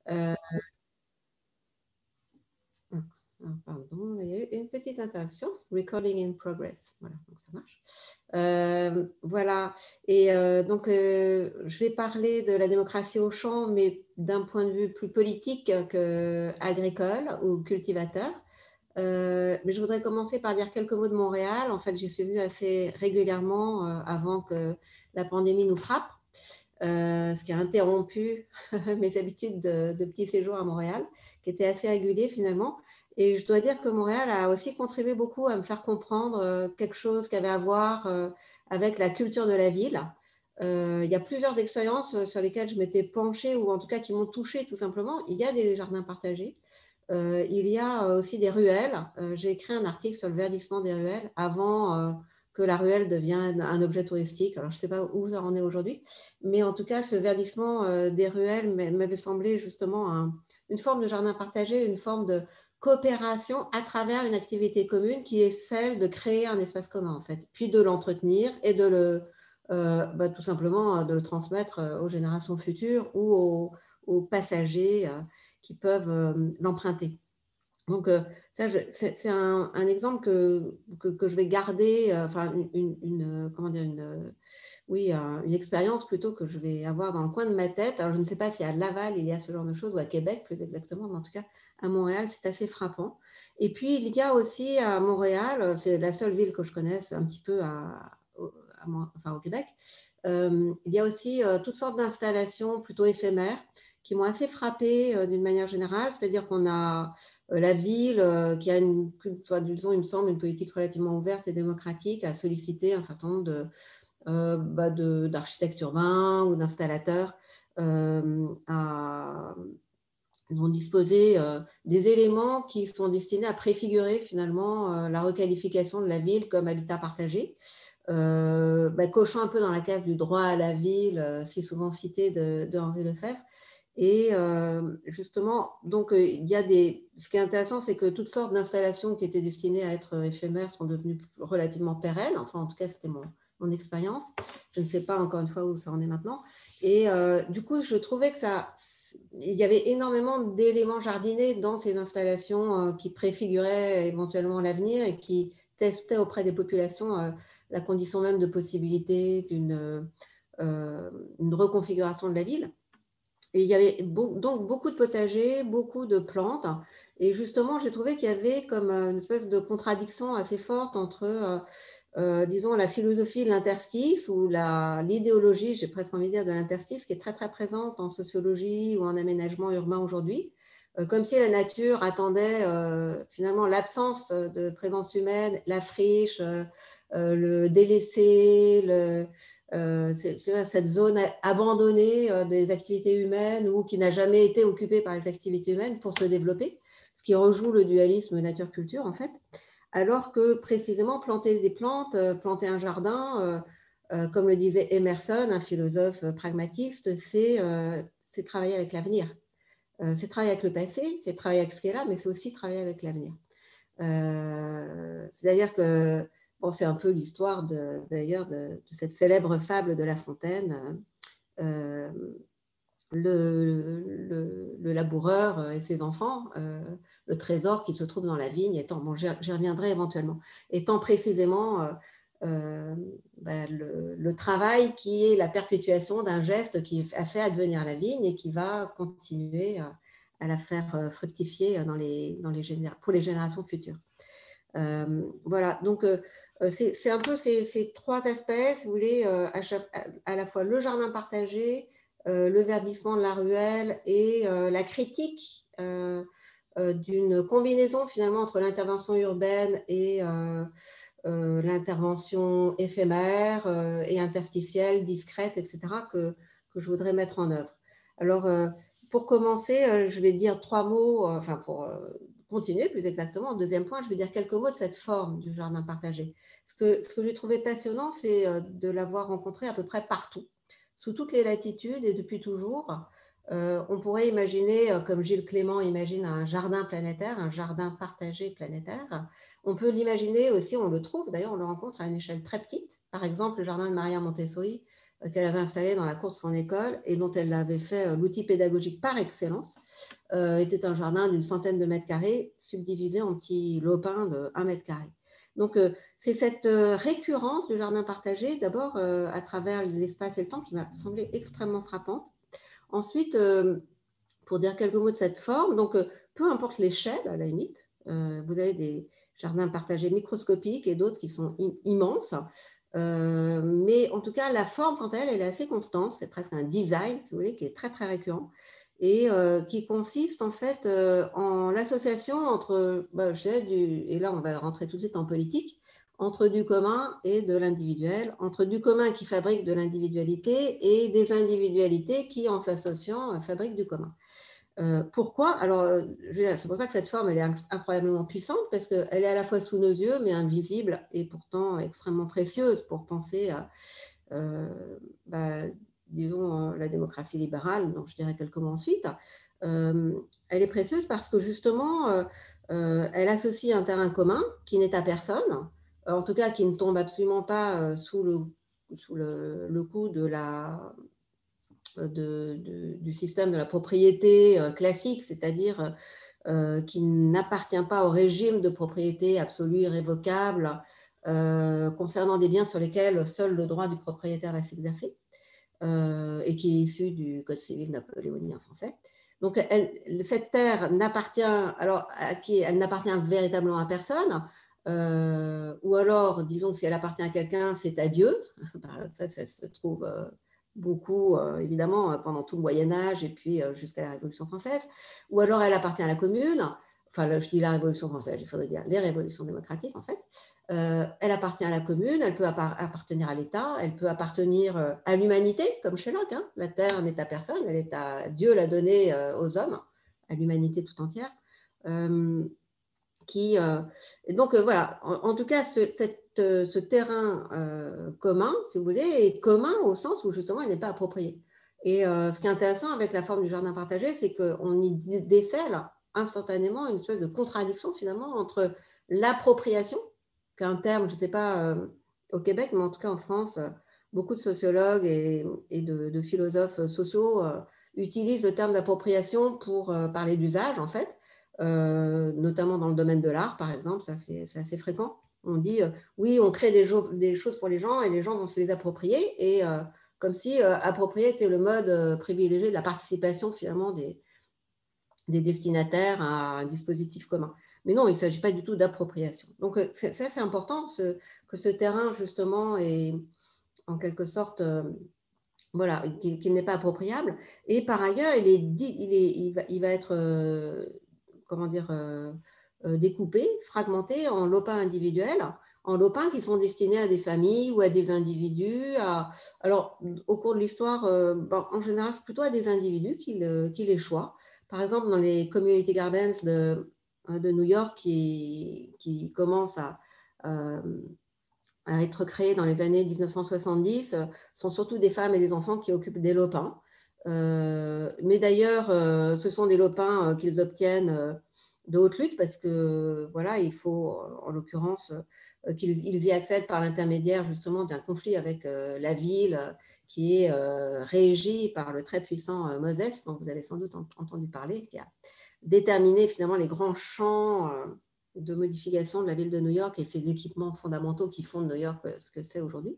Euh, Pardon, il y a eu une petite interruption. Recording in progress. Voilà, donc ça marche. Voilà. Et donc, je vais parler de la démocratie au champ, mais d'un point de vue plus politique qu'agricole ou cultivateur. Mais je voudrais commencer par dire quelques mots de Montréal. En fait, j'y suis venue assez régulièrement avant que la pandémie nous frappe, ce qui a interrompu mes habitudes de petit séjour à Montréal, qui étaient assez réguliers finalement. Et je dois dire que Montréal a aussi contribué beaucoup à me faire comprendre quelque chose qui avait à voir avec la culture de la ville. Il y a plusieurs expériences sur lesquelles je m'étais penchée, ou en tout cas qui m'ont touchée tout simplement. Il y a des jardins partagés. Il y a aussi des ruelles. J'ai écrit un article sur le verdissement des ruelles avant que la ruelle devienne un objet touristique. Alors, je ne sais pas où ça en est aujourd'hui, mais en tout cas, ce verdissement des ruelles m'avait semblé justement une forme de jardin partagé, une forme de coopération à travers une activité commune qui est celle de créer un espace commun, en fait, puis de l'entretenir et de tout simplement de le transmettre aux générations futures ou aux passagers qui peuvent l'emprunter. Donc, ça, c'est un exemple que je vais garder, enfin, comment dire, oui, une expérience plutôt que je vais avoir dans le coin de ma tête. Alors, je ne sais pas si à Laval, il y a ce genre de choses, ou à Québec, plus exactement, mais en tout cas, à Montréal, c'est assez frappant. Et puis, il y a aussi à Montréal, c'est la seule ville que je connaisse un petit peu au Québec, il y a aussi toutes sortes d'installations plutôt éphémères qui m'ont assez frappée d'une manière générale, c'est-à-dire qu'on a la ville qui a disons, il me semble, une politique relativement ouverte et démocratique, a sollicité un certain nombre d'architectes urbains ou d'installateurs ils ont disposé des éléments qui sont destinés à préfigurer finalement la requalification de la ville comme habitat partagé, cochant un peu dans la case du droit à la ville, si souvent cité de Henri Lefebvre. Et justement, donc, ce qui est intéressant, c'est que toutes sortes d'installations qui étaient destinées à être éphémères sont devenues relativement pérennes. Enfin, en tout cas, c'était mon expérience. Je ne sais pas encore une fois où ça en est maintenant. Et du coup, je trouvais que il y avait énormément d'éléments jardinés dans ces installations qui préfiguraient éventuellement l'avenir et qui testaient auprès des populations la condition même de possibilité une reconfiguration de la ville. Et il y avait donc beaucoup de potagers, beaucoup de plantes. Et justement, j'ai trouvé qu'il y avait comme une espèce de contradiction assez forte entre, disons, la philosophie de l'interstice ou l'idéologie, j'ai presque envie de dire, de l'interstice, qui est très, très présente en sociologie ou en aménagement urbain aujourd'hui. Comme si la nature attendait finalement l'absence de présence humaine, la friche, le délaissé, cette zone abandonnée des activités humaines ou qui n'a jamais été occupée par les activités humaines pour se développer, ce qui rejoue le dualisme nature-culture en fait, alors que précisément planter des plantes, planter un jardin, comme le disait Emerson, un philosophe pragmatiste, c'est travailler avec l'avenir. C'est travailler avec le passé, c'est travailler avec ce qui est là, mais c'est aussi travailler avec l'avenir. C'est-à-dire que bon, c'est un peu l'histoire d'ailleurs de cette célèbre fable de La Fontaine, euh, le laboureur et ses enfants, le trésor qui se trouve dans la vigne, étant, bon, j'y reviendrai éventuellement, étant précisément le travail qui est la perpétuation d'un geste qui a fait advenir la vigne et qui va continuer à la faire fructifier pour les générations futures. Voilà, donc c'est un peu ces trois aspects, si vous voulez, à la fois le jardin partagé, le verdissement de la ruelle et la critique d'une combinaison finalement entre l'intervention urbaine et l'intervention éphémère et interstitielle, discrète, etc., que je voudrais mettre en œuvre. Alors, pour commencer, je vais dire trois mots, enfin pour continuer plus exactement. En deuxième point, je vais dire quelques mots de cette forme du jardin partagé. Ce que j'ai trouvé passionnant, c'est de l'avoir rencontré à peu près partout, sous toutes les latitudes et depuis toujours. On pourrait imaginer, comme Gilles Clément imagine un jardin planétaire, un jardin partagé planétaire. On peut l'imaginer aussi, on le trouve, d'ailleurs on le rencontre à une échelle très petite. Par exemple, le jardin de Maria Montessori qu'elle avait installé dans la cour de son école et dont elle avait fait l'outil pédagogique par excellence, était un jardin d'une centaine de mètres carrés, subdivisé en petits lopins de 1 mètre carré. Donc, c'est cette récurrence du jardin partagé, d'abord à travers l'espace et le temps, qui m'a semblé extrêmement frappante. Ensuite, pour dire quelques mots de cette forme, donc peu importe l'échelle, à la limite, vous avez des jardins partagés microscopiques et d'autres qui sont immenses. Mais en tout cas, la forme, quant à elle, elle est assez constante. C'est presque un design, si vous voulez, qui est très, très récurrent et qui consiste en fait en l'association entre, je dirais, et là on va rentrer tout de suite en politique, entre du commun et de l'individuel, entre du commun qui fabrique de l'individualité et des individualités qui, en s'associant, fabriquent du commun. Pourquoi? Alors, c'est pour ça que cette forme, elle est incroyablement puissante, parce qu'elle est à la fois sous nos yeux, mais invisible, et pourtant extrêmement précieuse pour penser à, disons, la démocratie libérale, dont je dirais quelques mots ensuite. Elle est précieuse parce que, justement, elle associe un terrain commun qui n'est à personne, en tout cas qui ne tombe absolument pas sous le coup de du système de la propriété classique, c'est-à-dire qui n'appartient pas au régime de propriété absolue, irrévocable, concernant des biens sur lesquels seul le droit du propriétaire va s'exercer, et qui est issu du Code civil napoléonien français. Donc, cette terre n'appartient, alors, à qui elle n'appartient véritablement à personne, ou alors, disons que si elle appartient à quelqu'un, c'est à Dieu. Ça se trouve beaucoup, évidemment, pendant tout le Moyen-Âge et puis jusqu'à la Révolution française. Ou alors, elle appartient à la commune. Enfin, là, je dis la Révolution française, il faudrait dire les révolutions démocratiques, en fait. Elle appartient à la commune, elle peut appartenir à l'État, elle peut appartenir à l'humanité, comme chez Locke. Hein. La terre n'est à personne, elle est à Dieu l'a donnée aux hommes, à l'humanité tout entière. Et donc, voilà, en tout cas, ce terrain commun, si vous voulez, est commun au sens où justement, il n'est pas approprié. Et ce qui est intéressant avec la forme du jardin partagé, c'est qu'on y décèle instantanément une espèce de contradiction finalement entre l'appropriation, qui est un terme, je ne sais pas au Québec, mais en tout cas en France, beaucoup de sociologues et de philosophes sociaux utilisent le terme d'appropriation pour parler d'usage, en fait. Notamment dans le domaine de l'art, par exemple, ça c'est assez fréquent. On dit, oui, on crée des choses pour les gens et les gens vont se les approprier, et comme si approprier était le mode privilégié de la participation finalement des destinataires à un dispositif commun. Mais non, il ne s'agit pas du tout d'appropriation. Donc, c'est important que ce terrain, justement, est en quelque sorte, voilà, qu'il n'est pas appropriable. Et par ailleurs, il va être, comment dire, découpé, fragmenté en lopins individuels, en lopins qui sont destinés à des familles ou à des individus. Alors, au cours de l'histoire, en général, c'est plutôt à des individus qui les choisissent. Par exemple, dans les Community Gardens de New York qui commencent à être créés dans les années 1970, sont surtout des femmes et des enfants qui occupent des lopins. Mais d'ailleurs, ce sont des lopins qu'ils obtiennent de haute lutte parce que, voilà, il faut, en l'occurrence, qu'ils y accèdent par l'intermédiaire justement d'un conflit avec la ville qui est régie par le très puissant Moses, dont vous avez sans doute entendu parler, qui a déterminé finalement les grands champs de modification de la ville de New York et ses équipements fondamentaux qui font de New York ce que c'est aujourd'hui.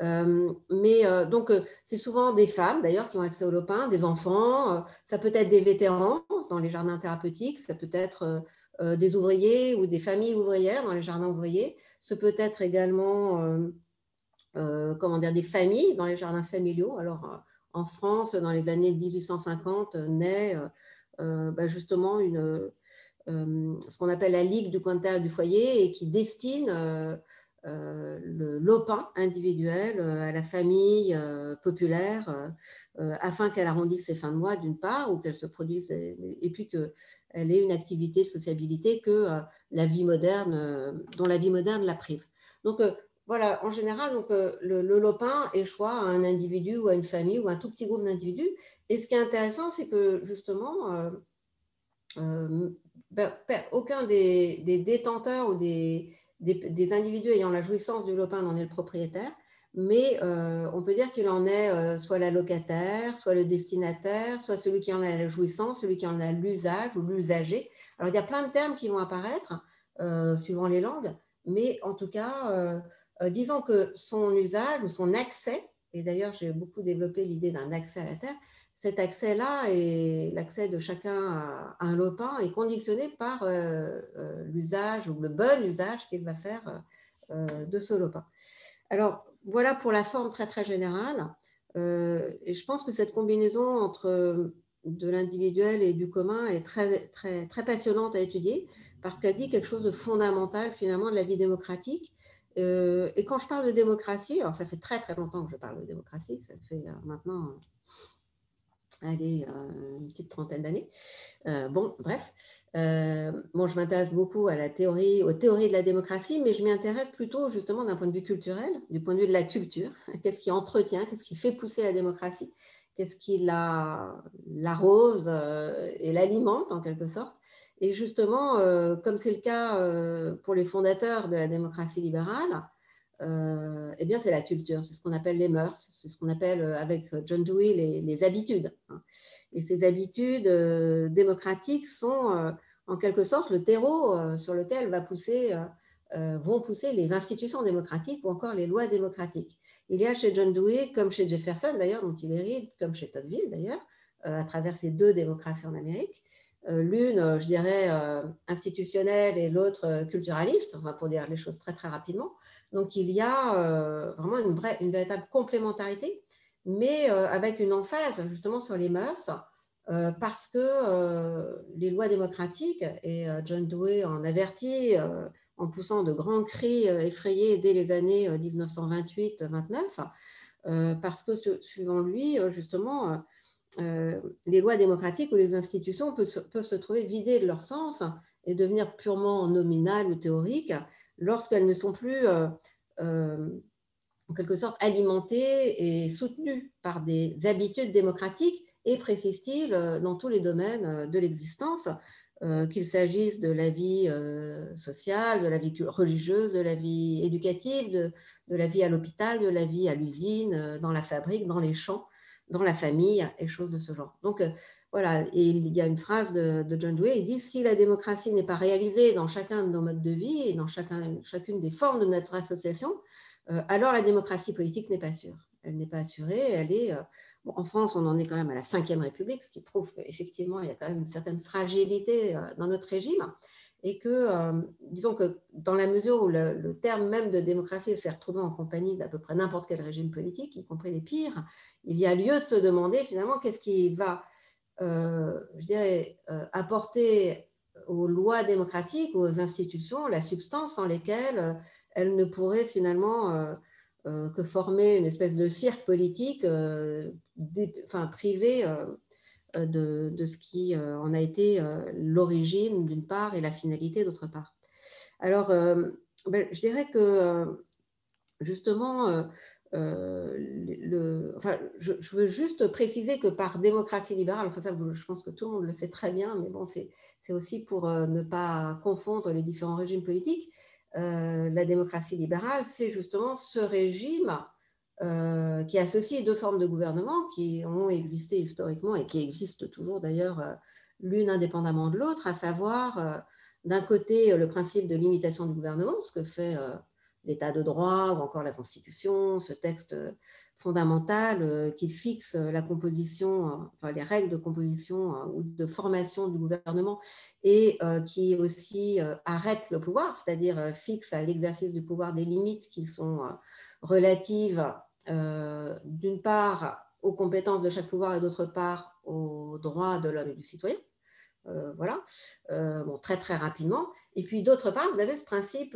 Donc, c'est souvent des femmes, d'ailleurs, qui ont accès aux lopins, des enfants, ça peut être des vétérans dans les jardins thérapeutiques, ça peut être des ouvriers ou des familles ouvrières dans les jardins ouvriers, ce peut être également des familles dans les jardins familiaux. Alors, en France, dans les années 1850, naît justement ce qu'on appelle la Ligue du coin de terre et du foyer, et qui destine le lopin individuel à la famille populaire afin qu'elle arrondisse ses fins de mois d'une part, ou qu'elle se produise, et puis qu'elle ait une activité de sociabilité que la vie moderne, dont la vie moderne la prive. Donc voilà, en général, donc, le lopin échoit à un individu ou à une famille ou à un tout petit groupe d'individus. Et ce qui est intéressant, c'est que justement, aucun des détenteurs ou des individus ayant la jouissance du lopin n'en est le propriétaire, mais on peut dire qu'il en est soit l'allocataire, soit le destinataire, soit celui qui en a la jouissance, celui qui en a l'usage ou l'usager. Alors, il y a plein de termes qui vont apparaître suivant les langues, mais en tout cas, disons que son usage ou son accès, et d'ailleurs, j'ai beaucoup développé l'idée d'un accès à la terre, cet accès-là et l'accès de chacun à un lopin est conditionné par l'usage ou le bon usage qu'il va faire de ce lopin. Alors, voilà pour la forme très, très générale. Et je pense que cette combinaison entre de l'individuel et du commun est très, très, très passionnante à étudier parce qu'elle dit quelque chose de fondamental finalement de la vie démocratique. Et quand je parle de démocratie, alors ça fait très, très longtemps que je parle de démocratie, ça fait maintenant allez, une petite trentaine d'années. Bon, bref. Bon, je m'intéresse beaucoup à la théorie, aux théories de la démocratie, mais je m'y intéresse plutôt justement d'un point de vue culturel, du point de vue de la culture. Qu'est-ce qui entretient, qu'est-ce qui fait pousser la démocratie, qu'est-ce qui l'arrose et l'alimente en quelque sorte. Et justement, comme c'est le cas pour les fondateurs de la démocratie libérale, eh bien, c'est la culture, c'est ce qu'on appelle les mœurs, c'est ce qu'on appelle avec John Dewey les habitudes. Et ces habitudes démocratiques sont en quelque sorte le terreau sur lequel vont pousser les institutions démocratiques ou encore les lois démocratiques. Il y a chez John Dewey, comme chez Jefferson d'ailleurs, dont il hérite, comme chez Tocqueville d'ailleurs, à travers ces deux démocraties en Amérique, l'une, je dirais, institutionnelle et l'autre culturaliste, enfin, pour dire les choses très très rapidement. Donc, il y a vraiment une véritable complémentarité, mais avec une emphase justement sur les mœurs, parce que les lois démocratiques, et John Dewey en avertit en poussant de grands cris effrayés dès les années 1928-29, parce que suivant lui, justement, les lois démocratiques ou les institutions peuvent se trouver vidées de leur sens et devenir purement nominales ou théoriques lorsqu'elles ne sont plus en quelque sorte alimentées et soutenues par des habitudes démocratiques et, précise-t-il, dans tous les domaines de l'existence, qu'il s'agisse de la vie sociale, de la vie religieuse, de la vie éducative, de la vie à l'hôpital, de la vie à l'usine, dans la fabrique, dans les champs, dans la famille et choses de ce genre. Donc, voilà, et il y a une phrase de John Dewey, il dit « Si la démocratie n'est pas réalisée dans chacun de nos modes de vie et dans chacune des formes de notre association, alors la démocratie politique n'est pas sûre. Elle n'est pas assurée, elle est… Bon, en France, on en est quand même à la Ve République, ce qui prouve qu'effectivement, il y a quand même une certaine fragilité dans notre régime et que, disons que dans la mesure où le terme même de démocratie s'est retrouvé en compagnie d'à peu près n'importe quel régime politique, y compris les pires, il y a lieu de se demander finalement qu'est-ce qui va, je dirais, apporter aux lois démocratiques, aux institutions, la substance sans lesquelles elles ne pourraient finalement que former une espèce de cirque politique privé de ce qui en a été l'origine d'une part et la finalité d'autre part. Alors, je dirais que justement, je veux juste préciser que par démocratie libérale, enfin ça, je pense que tout le monde le sait très bien, mais bon, c'est aussi pour ne pas confondre les différents régimes politiques. La démocratie libérale, c'est justement ce régime qui associe deux formes de gouvernement qui ont existé historiquement et qui existent toujours d'ailleurs l'une indépendamment de l'autre, à savoir d'un côté le principe de limitation du gouvernement, ce que fait l'état de droit ou encore la Constitution, ce texte fondamental qui fixe la composition, enfin les règles de composition ou de formation du gouvernement et qui aussi arrête le pouvoir, c'est-à-dire fixe à l'exercice du pouvoir des limites qui sont relatives d'une part aux compétences de chaque pouvoir et d'autre part aux droits de l'homme et du citoyen. Voilà, bon, très très rapidement. Et puis d'autre part, vous avez ce principe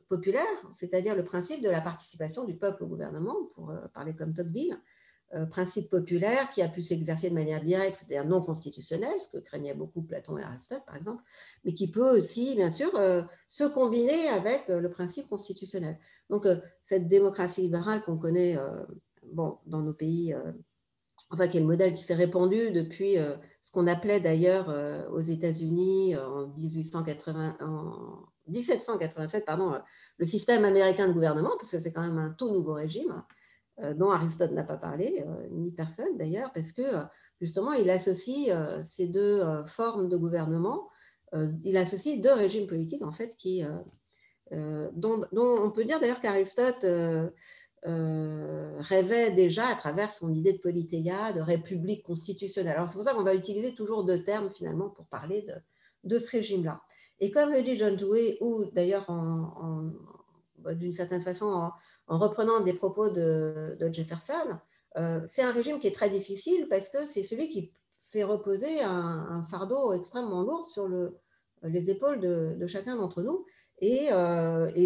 populaire, c'est-à-dire le principe de la participation du peuple au gouvernement, pour parler comme Tocqueville, principe populaire qui a pu s'exercer de manière directe, c'est-à-dire non constitutionnelle, ce que craignaient beaucoup Platon et Aristote par exemple, mais qui peut aussi, bien sûr, se combiner avec le principe constitutionnel. Donc cette démocratie libérale qu'on connaît bon, dans nos pays enfin qui est le modèle qui s'est répandu depuis ce qu'on appelait d'ailleurs aux États-Unis en 1787, pardon, le système américain de gouvernement, parce que c'est quand même un tout nouveau régime dont Aristote n'a pas parlé, ni personne d'ailleurs, parce que justement il associe ces deux formes de gouvernement, il associe deux régimes politiques en fait dont on peut dire d'ailleurs qu'Aristote rêvait déjà à travers son idée de politeia, de république constitutionnelle. Alors c'est pour ça qu'on va utiliser toujours deux termes finalement pour parler de ce régime-là. Et comme le dit John Dewey, ou d'ailleurs d'une certaine façon en reprenant des propos de Jefferson, c'est un régime qui est très difficile parce que c'est celui qui fait reposer un fardeau extrêmement lourd sur les épaules de chacun d'entre nous et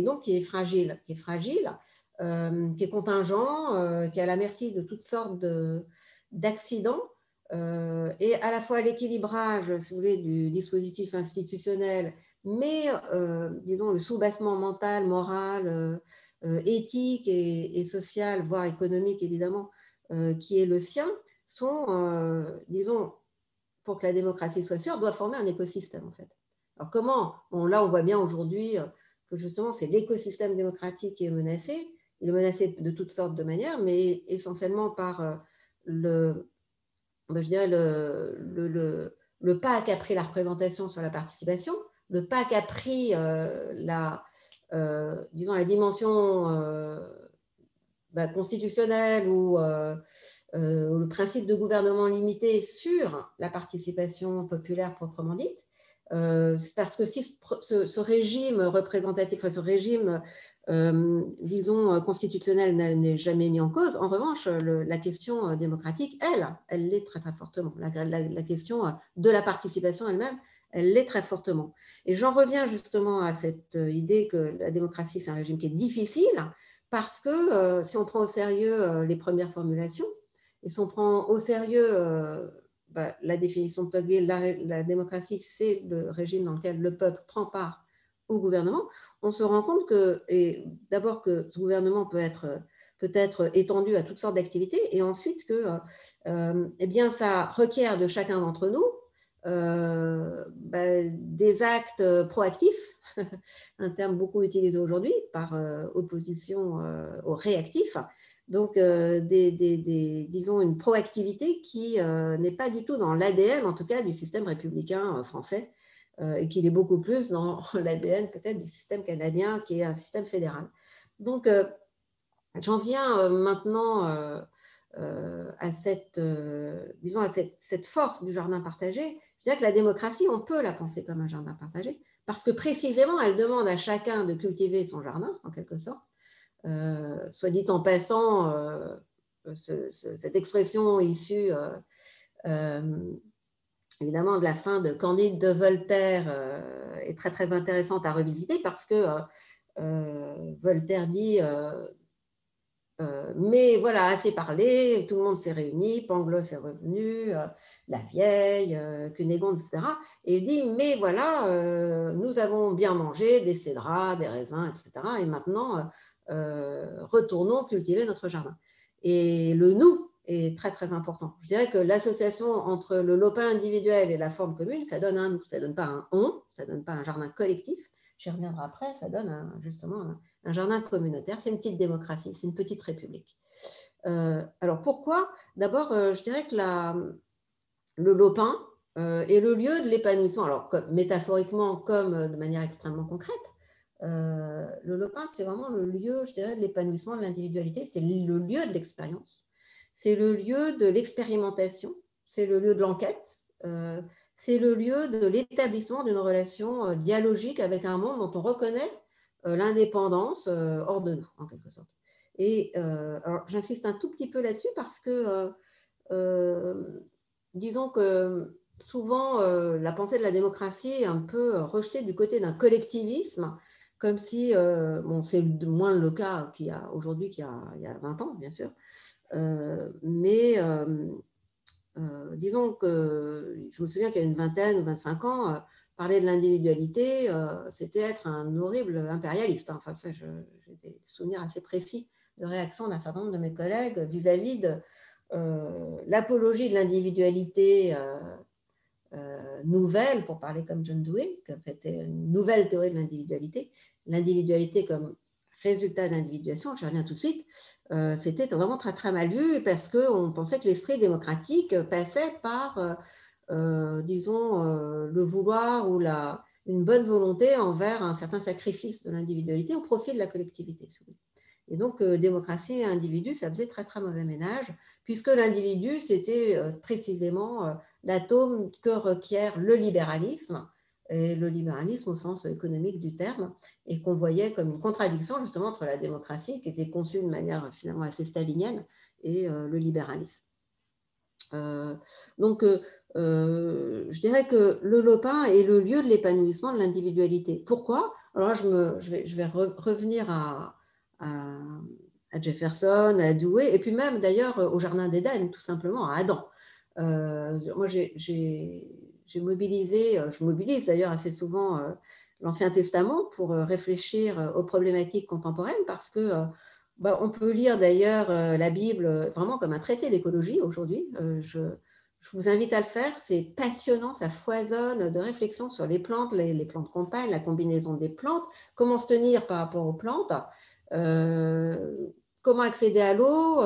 donc qui est fragile, qui est contingent, qui est à la merci de toutes sortes d'accidents, et à la fois l'équilibrage, si vous voulez, du dispositif institutionnel, mais disons le soubassement mental, moral, éthique et social, voire économique évidemment, qui est le sien, sont, disons, pour que la démocratie soit sûre, doit former un écosystème en fait. Alors comment là on voit bien aujourd'hui que justement c'est l'écosystème démocratique qui est menacé. Il est menacé de toutes sortes de manières, mais essentiellement par je dirais le pas qu'a pris la représentation sur la participation, le pas qu'a pris disons la dimension constitutionnelle ou le principe de gouvernement limité sur la participation populaire proprement dite. Parce que si ce régime représentatif, enfin ce régime, disons, constitutionnel n'est jamais mis en cause, en revanche, la question démocratique, elle l'est très très fortement. La question de la participation elle-même, elle l'est très fortement. Et j'en reviens justement à cette idée que la démocratie, c'est un régime qui est difficile, parce que si on prend au sérieux les premières formulations, et si on prend au sérieux la définition de Tocqueville, la démocratie, c'est le régime dans lequel le peuple prend part au gouvernement, on se rend compte que, d'abord que ce gouvernement peut être étendu à toutes sortes d'activités, et ensuite que eh bien, ça requiert de chacun d'entre nous des actes proactifs, un terme beaucoup utilisé aujourd'hui par opposition aux réactifs. Donc, disons, une proactivité qui n'est pas du tout dans l'ADN, en tout cas, du système républicain français, et qu'il est beaucoup plus dans l'ADN peut-être du système canadien, qui est un système fédéral. Donc, j'en viens maintenant à disons, à cette force du jardin partagé. Je dirais que la démocratie, on peut la penser comme un jardin partagé, parce que précisément, elle demande à chacun de cultiver son jardin, en quelque sorte. Soit dit en passant, cette expression issue évidemment de la fin de Candide de Voltaire est très très intéressante à revisiter, parce que Voltaire dit mais voilà, assez parlé, tout le monde s'est réuni, Pangloss est revenu, la vieille, Cunégonde, etc. Et il dit, mais voilà, nous avons bien mangé des cédrats, des raisins, etc. Et maintenant, retournons cultiver notre jardin. Et le nous est très, très important. Je dirais que l'association entre le lopin individuel et la forme commune, ça donne un nous. Ça ne donne pas un on, ça ne donne pas un jardin collectif. J'y reviendrai après, ça donne justement un jardin communautaire. C'est une petite démocratie, c'est une petite république. Alors pourquoi? D'abord, je dirais que le lopin est le lieu de l'épanouissement, alors métaphoriquement comme de manière extrêmement concrète. Le lopin, c'est vraiment le lieu, je dirais, de l'épanouissement de l'individualité, c'est le lieu de l'expérience, c'est le lieu de l'expérimentation, c'est le lieu de l'enquête, c'est le lieu de l'établissement d'une relation dialogique avec un monde dont on reconnaît l'indépendance hors de nous, en quelque sorte. Et alors, j'insiste un tout petit peu là-dessus parce que, disons que souvent, la pensée de la démocratie est un peu rejetée du côté d'un collectivisme, comme si, bon, c'est moins le cas aujourd'hui qu'il y a 20 ans, bien sûr, mais disons que je me souviens qu'il y a une vingtaine ou 25 ans, parler de l'individualité, c'était être un horrible impérialiste. Enfin, ça, j'ai des souvenirs assez précis de réaction d'un certain nombre de mes collègues vis-à-vis l'apologie de l'individualité nouvelle, pour parler comme John Dewey, qui a fait une nouvelle théorie de l'individualité comme résultat d'individuation, je reviens tout de suite, c'était vraiment très très mal vu parce qu'on pensait que l'esprit démocratique passait par, disons, le vouloir ou une bonne volonté envers un certain sacrifice de l'individualité au profit de la collectivité. Et donc, démocratie et individu, ça faisait très très mauvais ménage, puisque l'individu, c'était précisément l'atome que requiert le libéralisme, et le libéralisme au sens économique du terme, et qu'on voyait comme une contradiction justement entre la démocratie, qui était conçue de manière finalement assez stalinienne, et le libéralisme. Donc, je dirais que le Lopin est le lieu de l'épanouissement de l'individualité. Pourquoi? Alors là, je vais revenir à Jefferson, à Dewey, et puis même d'ailleurs au Jardin d'Éden, tout simplement, à Adam. Moi, je mobilise d'ailleurs assez souvent l'Ancien Testament pour réfléchir aux problématiques contemporaines, parce que on peut lire d'ailleurs la Bible vraiment comme un traité d'écologie aujourd'hui. Je vous invite à le faire, c'est passionnant, ça foisonne de réflexions sur les plantes, les plantes compagnes, la combinaison des plantes, comment se tenir par rapport aux plantes, comment accéder à l'eau,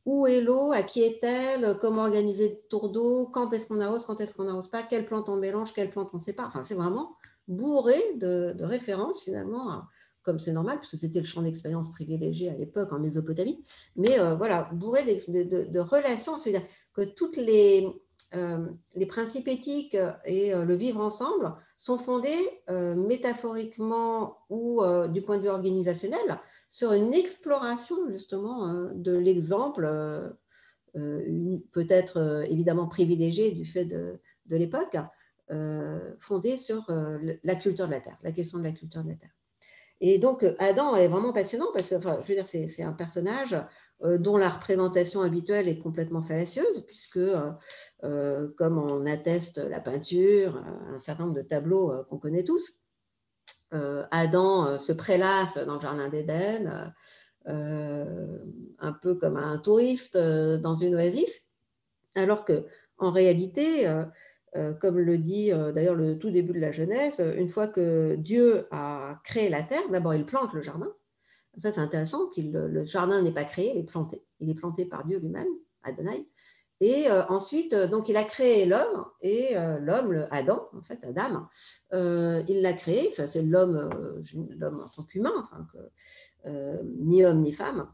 où est l'eau, à qui est-elle, comment organiser le tour d'eau, quand est-ce qu'on arrose, quand est-ce qu'on n'arrose pas, quelles plantes on mélange, quelles plantes on sépare. Enfin, c'est vraiment bourré de références finalement, comme c'est normal, parce que c'était le champ d'expérience privilégié à l'époque en Mésopotamie, mais voilà, bourré de relations, c'est-à-dire que toutes les principes éthiques et le vivre ensemble sont fondés métaphoriquement ou du point de vue organisationnel sur une exploration justement de l'exemple, peut-être évidemment privilégié du fait de l'époque, fondé sur la culture de la Terre, la question de la culture de la Terre. Et donc, Adam est vraiment passionnant parce que, enfin, je veux dire, c'est un personnage dont la représentation habituelle est complètement fallacieuse, puisque, comme en atteste la peinture, un certain nombre de tableaux qu'on connaît tous, Adam se prélasse dans le Jardin d'Éden, un peu comme un touriste dans une oasis, alors qu'en réalité, comme le dit d'ailleurs le tout début de la Genèse, une fois que Dieu a créé la terre, d'abord il plante le jardin. Ça, c'est intéressant, le jardin n'est pas créé, il est planté. Il est planté par Dieu lui-même, Adonai. Et ensuite, donc il a créé l'homme, et l'homme, Adam, en fait, Adam, il l'a créé, enfin, c'est l'homme en tant qu'humain, enfin, ni homme ni femme.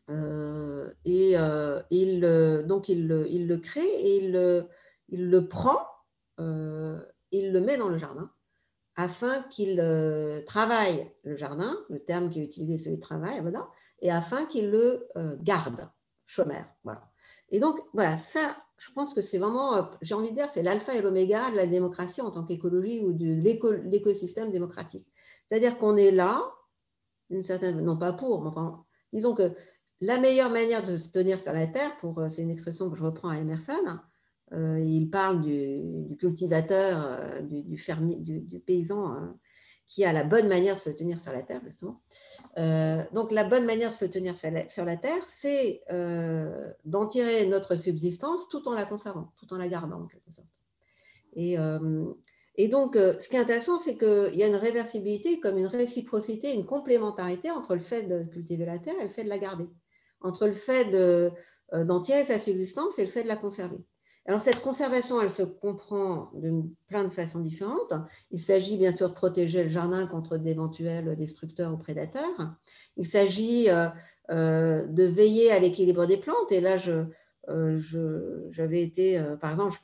Donc il le crée et il le prend, il le met dans le jardin afin qu'il travaille le jardin, le terme qui est utilisé c'est le travail, voilà, et afin qu'il le garde, chômeur. Voilà. Et donc voilà, ça, je pense que c'est vraiment, j'ai envie de dire, c'est l'alpha et l'oméga de la démocratie en tant qu'écologie ou de l'écosystème démocratique. C'est-à-dire qu'on est là, une certaine, non pas pour, mais enfin, disons que la meilleure manière de se tenir sur la terre, c'est une expression que je reprends à Emerson, il parle du cultivateur, du fermier, du paysan qui a la bonne manière de se tenir sur la terre, justement. Donc, la bonne manière de se tenir sur la terre, c'est d'en tirer notre subsistance tout en la conservant, tout en la gardant, en quelque sorte. Et donc, ce qui est intéressant, c'est qu'il y a une réversibilité, comme une réciprocité, une complémentarité entre le fait de cultiver la terre et le fait de la garder, entre le fait d'en tirer sa subsistance et le fait de la conserver. Alors, cette conservation, elle se comprend de plein de façons différentes. Il s'agit bien sûr de protéger le jardin contre d'éventuels destructeurs ou prédateurs. Il s'agit de veiller à l'équilibre des plantes. Et là, j'avais été, par exemple,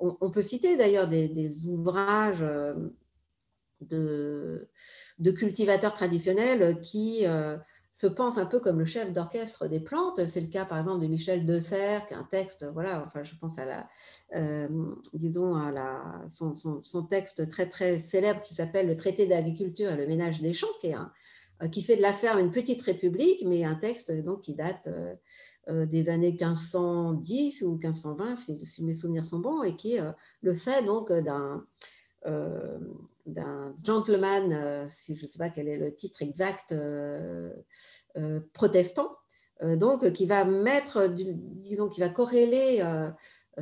on peut citer d'ailleurs des ouvrages de cultivateurs traditionnels qui se pensent un peu comme le chef d'orchestre des plantes. C'est le cas par exemple de Michel de Cerques, un texte, voilà, enfin je pense à disons à son texte très très célèbre qui s'appelle Le traité d'agriculture et le ménage des champs, qui fait de la ferme une petite république, mais un texte donc qui date des années 1510 ou 1520, si mes souvenirs sont bons, et qui est le fait donc d'un gentleman, si je ne sais pas quel est le titre exact, protestant, donc qui va mettre, disons, qui va corréler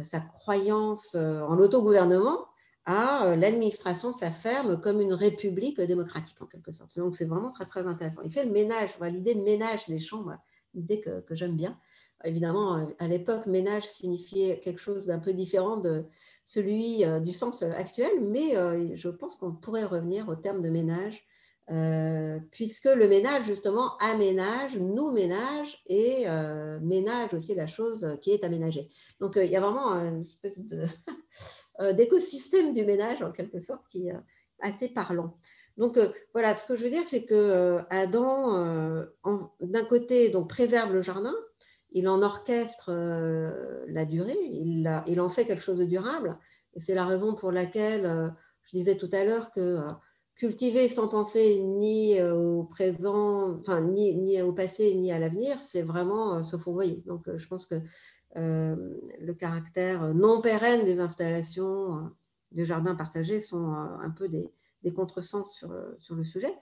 sa croyance en l'autogouvernement à l'administration de sa ferme comme une république démocratique en quelque sorte. Donc c'est vraiment très très intéressant. Il fait le ménage, l'idée de ménage des champs, une idée que j'aime bien. Évidemment, à l'époque, ménage signifiait quelque chose d'un peu différent de celui du sens actuel, mais je pense qu'on pourrait revenir au terme de ménage, puisque le ménage, justement, aménage, nous ménage et ménage aussi la chose qui est aménagée. Donc, il y a vraiment une espèce d'écosystème du ménage, en quelque sorte, qui est assez parlant. Donc, voilà, ce que je veux dire, c'est que Adam, d'un côté, donc, préserve le jardin, il en orchestre la durée, il en fait quelque chose de durable. Et c'est la raison pour laquelle je disais tout à l'heure que cultiver sans penser ni au présent, enfin, ni au passé, ni à l'avenir, c'est vraiment se fourvoyer. Donc, je pense que le caractère non pérenne des installations de jardins partagés sont un peu des contresens sur le sujet,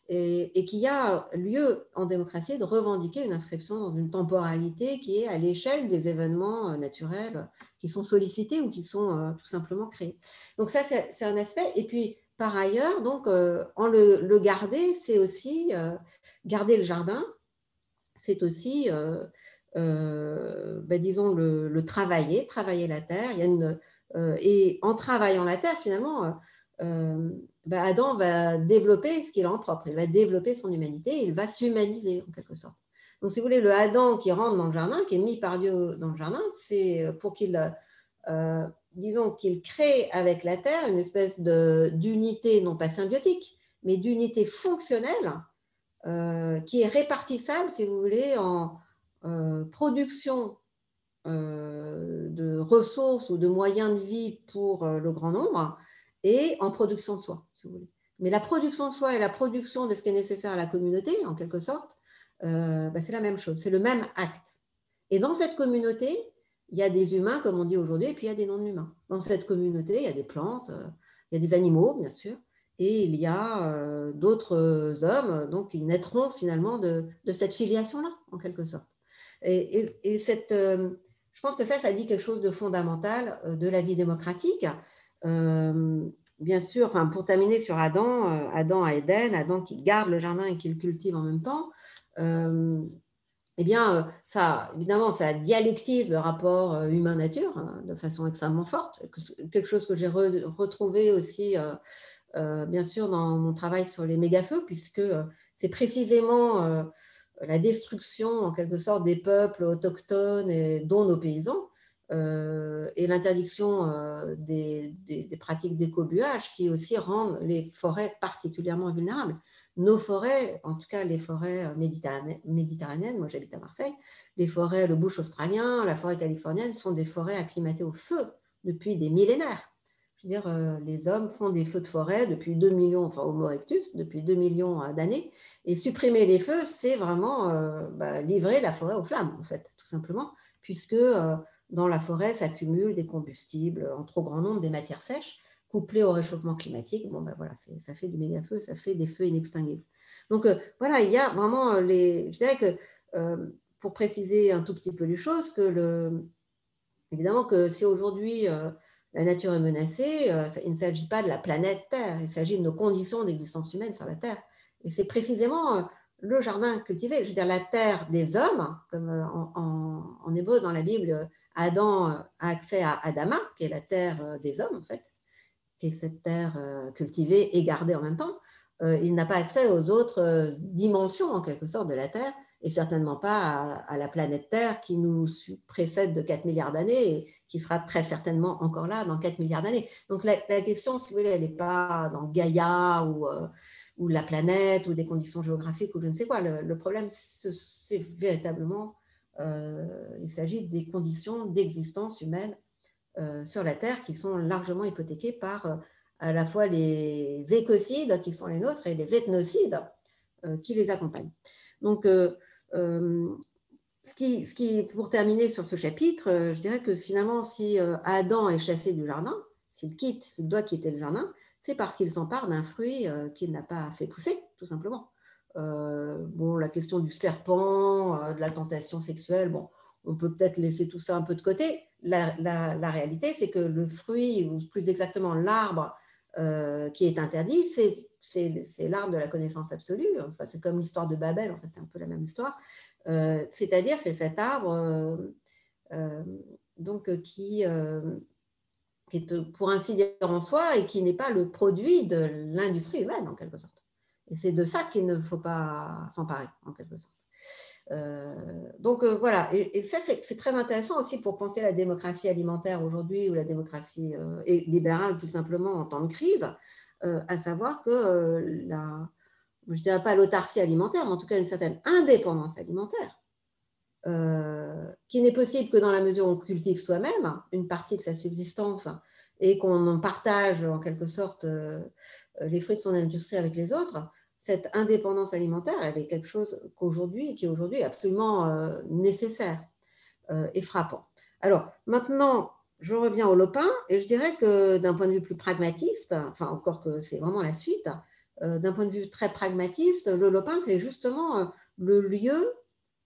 et qu'il y a lieu en démocratie de revendiquer une inscription dans une temporalité qui est à l'échelle des événements naturels qui sont sollicités ou qui sont tout simplement créés. Donc ça, c'est un aspect. Et puis, par ailleurs, donc, en le garder, c'est aussi garder le jardin, c'est aussi, disons, le travailler la terre. Il y a et en travaillant la terre, finalement, Adam va développer ce qu'il a en propre. Il va développer son humanité, il va s'humaniser en quelque sorte. Donc, si vous voulez, le Adam qui rentre dans le jardin, qui est mis par Dieu dans le jardin, c'est pour qu'il, disons, qu'il crée avec la terre une espèce d'unité, non pas symbiotique, mais d'unité fonctionnelle qui est répartissable, si vous voulez, en production de ressources ou de moyens de vie pour le grand nombre et en production de soi, si vous voulez. Mais la production de soi et la production de ce qui est nécessaire à la communauté, en quelque sorte, c'est la même chose, c'est le même acte. Et dans cette communauté, il y a des humains, comme on dit aujourd'hui, et puis il y a des non-humains. Dans cette communauté, il y a des plantes, il y a des animaux, bien sûr, et il y a d'autres hommes, donc ils naîtront finalement de cette filiation-là, en quelque sorte. Et je pense que ça dit quelque chose de fondamental de la vie démocratique. Bien sûr, enfin, pour terminer sur Adam, Adam à Éden, Adam qui garde le jardin et qui le cultive en même temps, eh bien, ça, évidemment, ça dialectise le rapport humain-nature hein, de façon extrêmement forte. Quelque chose que j'ai retrouvé aussi, bien sûr, dans mon travail sur les méga-feux, puisque c'est précisément la destruction, en quelque sorte, des peuples autochtones, dont nos paysans, et l'interdiction des pratiques d'écobuage qui aussi rendent les forêts particulièrement vulnérables. Nos forêts, en tout cas les forêts méditerranéennes, moi j'habite à Marseille, les forêts, le bush australien, la forêt californienne sont des forêts acclimatées au feu depuis des millénaires. Je veux dire, les hommes font des feux de forêt depuis 2 millions, enfin Homo erectus, depuis 2 millions d'années, et supprimer les feux, c'est vraiment livrer la forêt aux flammes, en fait, tout simplement, puisque dans la forêt s'accumulent des combustibles en trop grand nombre, des matières sèches, couplées au réchauffement climatique. Bon, voilà, ça fait du méga-feu, ça fait des feux inextinguibles. Donc, voilà, il y a vraiment je dirais que, pour préciser un tout petit peu les choses, évidemment que si aujourd'hui la nature est menacée, il ne s'agit pas de la planète Terre, il s'agit de nos conditions d'existence humaine sur la Terre. Et c'est précisément le jardin cultivé, je veux dire la terre des hommes, comme en hébreu dans la Bible, Adam a accès à Adama, qui est la terre des hommes en fait, qui est cette terre cultivée et gardée en même temps. Il n'a pas accès aux autres dimensions en quelque sorte de la Terre, et certainement pas à la planète Terre qui nous précède de 4 milliards d'années et qui sera très certainement encore là dans 4 milliards d'années. Donc la question, si vous voulez, elle n'est pas dans Gaïa ou la planète ou des conditions géographiques ou je ne sais quoi. Le problème, c'est véritablement, il s'agit des conditions d'existence humaine sur la Terre qui sont largement hypothéquées par à la fois les écocides qui sont les nôtres et les ethnocides qui les accompagnent. Donc, pour terminer sur ce chapitre, je dirais que finalement, si Adam est chassé du jardin, s'il doit quitter le jardin, c'est parce qu'il s'empare d'un fruit qu'il n'a pas fait pousser, tout simplement. Bon, la question du serpent, de la tentation sexuelle, bon, on peut peut-être laisser tout ça un peu de côté. La réalité, c'est que le fruit, ou plus exactement l'arbre qui est interdit, c'est l'arbre de la connaissance absolue. Enfin, c'est comme l'histoire de Babel, en fait, c'est un peu la même histoire. C'est-à-dire, c'est cet arbre donc, qui est, pour ainsi dire, en soi et qui n'est pas le produit de l'industrie humaine, en quelque sorte. Et c'est de ça qu'il ne faut pas s'emparer, en quelque sorte. Donc voilà, et ça c'est très intéressant aussi pour penser la démocratie alimentaire aujourd'hui ou la démocratie libérale tout simplement en temps de crise, à savoir que je ne dirais pas l'autarcie alimentaire, mais en tout cas une certaine indépendance alimentaire, qui n'est possible que dans la mesure où on cultive soi-même une partie de sa subsistance et qu'on partage en quelque sorte les fruits de son industrie avec les autres. Cette indépendance alimentaire, elle est quelque chose qui aujourd'hui est absolument nécessaire et frappant. Alors maintenant, je reviens au lopin et je dirais que d'un point de vue plus pragmatiste, enfin encore que c'est vraiment la suite, d'un point de vue très pragmatiste, le lopin c'est justement le lieu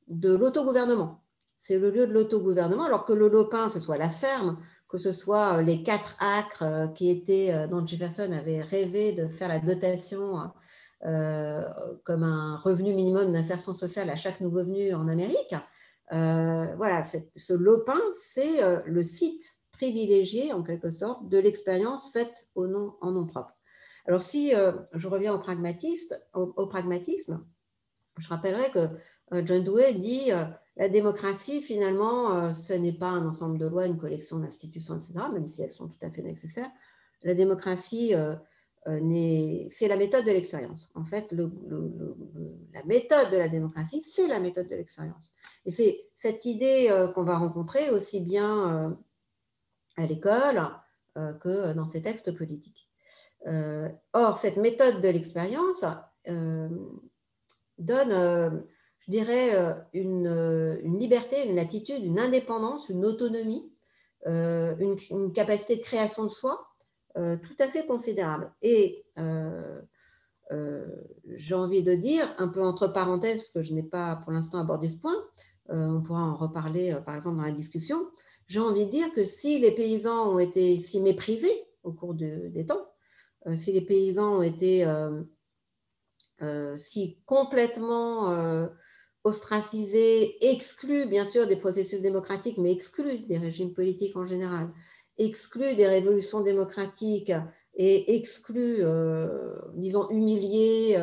de l'autogouvernement. C'est le lieu de l'autogouvernement, alors que le lopin, ce soit la ferme, que ce soit les 4 acres dont Jefferson avait rêvé de faire la dotation comme un revenu minimum d'insertion sociale à chaque nouveau venu en Amérique. Voilà, ce lopin, c'est le site privilégié, en quelque sorte, de l'expérience faite en nom propre. Alors, si je reviens au pragmatisme, je rappellerai que John Dewey dit la démocratie, finalement, ce n'est pas un ensemble de lois, une collection d'institutions, etc., même si elles sont tout à fait nécessaires. La démocratie, c'est la méthode de l'expérience. En fait, la méthode de la démocratie, c'est la méthode de l'expérience. Et c'est cette idée qu'on va rencontrer aussi bien à l'école que dans ces textes politiques. Or, cette méthode de l'expérience donne, je dirais, une liberté, une latitude, une indépendance, une autonomie, une capacité de création de soi tout à fait considérable. Et j'ai envie de dire, un peu entre parenthèses, parce que je n'ai pas pour l'instant abordé ce point, on pourra en reparler par exemple dans la discussion, j'ai envie de dire que si les paysans ont été si méprisés au cours des temps, si les paysans ont été si complètement ostracisés, exclus bien sûr des processus démocratiques, mais exclus des régimes politiques en général, exclus des révolutions démocratiques et exclus, disons, humiliés,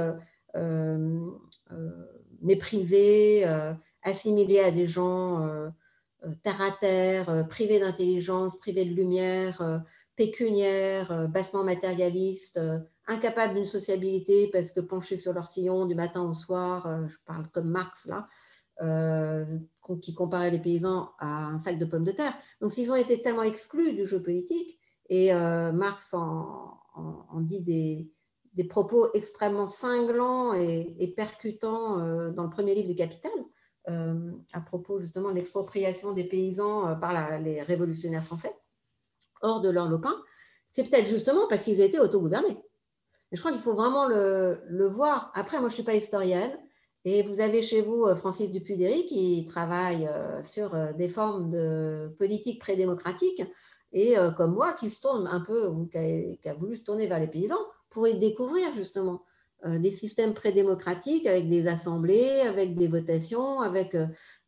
méprisés, assimilés à des gens terre à terre, privés d'intelligence, privés de lumière, pécuniaires, bassement matérialistes, incapables d'une sociabilité parce que penchés sur leur sillon du matin au soir, je parle comme Marx là, qui comparait les paysans à un sac de pommes de terre. Donc s'ils ont été tellement exclus du jeu politique, et Marx en dit des propos extrêmement cinglants et percutants dans le premier livre du Capital, à propos justement de l'expropriation des paysans par les révolutionnaires français, hors de leur lopin, c'est peut-être justement parce qu'ils étaient autogouvernés. Et je crois qu'il faut vraiment le voir. Après, moi, je ne suis pas historienne, et vous avez chez vous Francis Dupuy-Déry qui travaille sur des formes de politique prédémocratique, et comme moi, qui se tourne un peu, ou qui a voulu se tourner vers les paysans, pour y découvrir justement des systèmes prédémocratiques avec des assemblées, avec des votations, avec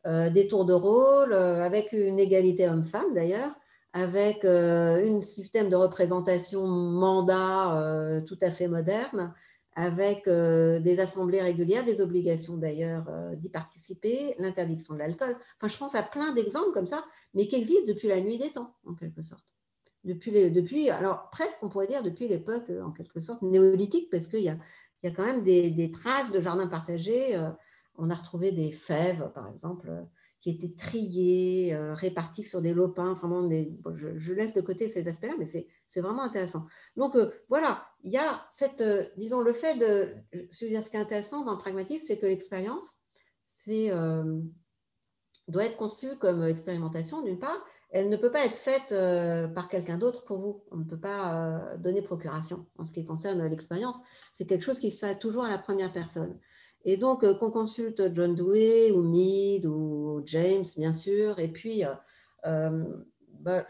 des tours de rôle, avec une égalité homme-femme d'ailleurs, avec un système de représentation mandat tout à fait moderne, avec des assemblées régulières, des obligations d'ailleurs d'y participer, l'interdiction de l'alcool. Enfin, je pense à plein d'exemples comme ça, mais qui existent depuis la nuit des temps, en quelque sorte. Alors presque, on pourrait dire depuis l'époque, en quelque sorte, néolithique, parce qu'il y a quand même des traces de jardins partagés. On a retrouvé des fèves, par exemple, qui étaient triées, réparties sur des lopins. Vraiment je laisse de côté ces aspects-là, mais c'est vraiment intéressant. Donc voilà, il y a disons, le fait de... Ce qui est intéressant dans le pragmatisme, c'est que l'expérience doit être conçue comme expérimentation, d'une part. Elle ne peut pas être faite par quelqu'un d'autre pour vous. On ne peut pas donner procuration en ce qui concerne l'expérience. C'est quelque chose qui se fait toujours à la première personne. Et donc, qu'on consulte John Dewey ou Mead ou James, bien sûr, et puis, bah,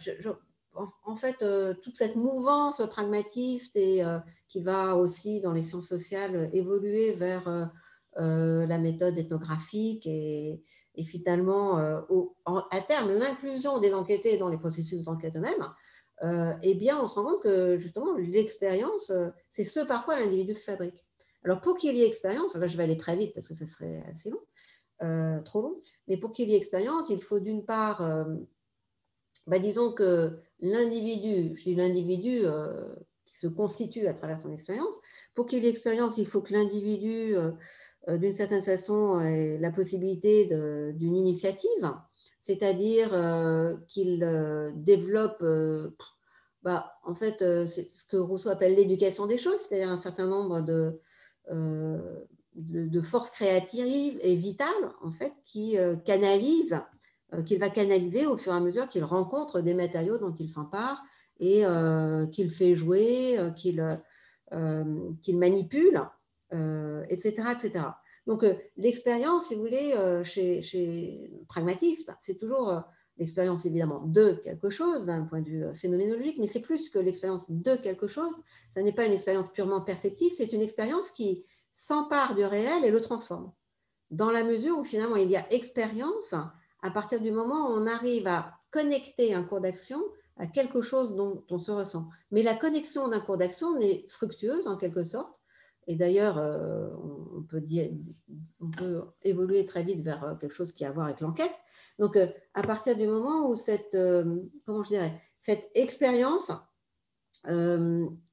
en fait, toute cette mouvance pragmatiste et qui va aussi dans les sciences sociales évoluer vers la méthode ethnographique et finalement, à terme, l'inclusion des enquêtés dans les processus d'enquête eux-mêmes, eh bien, on se rend compte que justement, l'expérience, c'est ce par quoi l'individu se fabrique. Alors, pour qu'il y ait expérience, là, je vais aller très vite parce que ça serait assez long, trop long, mais pour qu'il y ait expérience, il faut d'une part, bah, disons que l'individu, je dis l'individu qui se constitue à travers son expérience, pour qu'il y ait expérience, il faut que l'individu, d'une certaine façon, ait la possibilité d'une initiative, c'est-à-dire qu'il développe, bah, en fait, c'est ce que Rousseau appelle l'éducation des choses, c'est-à-dire un certain nombre de forces créatives et vitales, en fait, qui canalisent, qu'il va canaliser au fur et à mesure qu'il rencontre des matériaux dont il s'empare et qu'il fait jouer, qu'il manipule, etc., etc. Donc, l'expérience, si vous voulez, chez pragmatiste, c'est toujours l'expérience évidemment de quelque chose d'un point de vue phénoménologique, mais c'est plus que l'expérience de quelque chose. Ça n'est pas une expérience purement perceptive, c'est une expérience qui s'empare du réel et le transforme. Dans la mesure où finalement il y a expérience à partir du moment où on arrive à connecter un cours d'action à quelque chose dont on se ressent. Mais la connexion d'un cours d'action n'est fructueuse en quelque sorte. Et d'ailleurs, on peut évoluer très vite vers quelque chose qui a à voir avec l'enquête. Donc, à partir du moment où comment je dirais, cette expérience,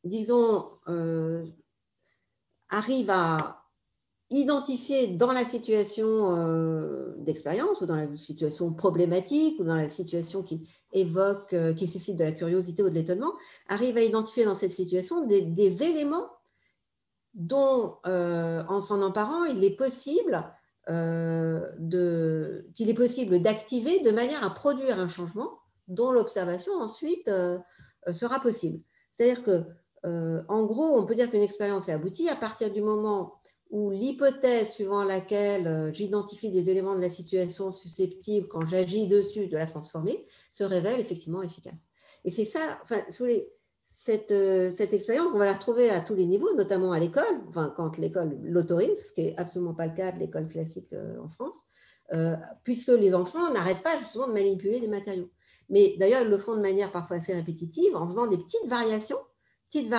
disons, arrive à identifier dans la situation d'expérience ou dans la situation problématique ou dans la situation qui évoque, qui suscite de la curiosité ou de l'étonnement, arrive à identifier dans cette situation des éléments dont, en s'en emparant, il est possible d'activer de manière à produire un changement dont l'observation ensuite sera possible. C'est-à-dire que, en gros, on peut dire qu'une expérience est aboutie à partir du moment où l'hypothèse suivant laquelle j'identifie des éléments de la situation susceptibles, quand j'agis dessus, de la transformer, se révèle effectivement efficace. Et c'est ça, enfin, cette expérience, on va la retrouver à tous les niveaux, notamment à l'école, enfin, quand l'école l'autorise, ce qui n'est absolument pas le cas de l'école classique en France, puisque les enfants n'arrêtent pas justement de manipuler des matériaux. Mais d'ailleurs, ils le font de manière parfois assez répétitive, en faisant des petites variations qui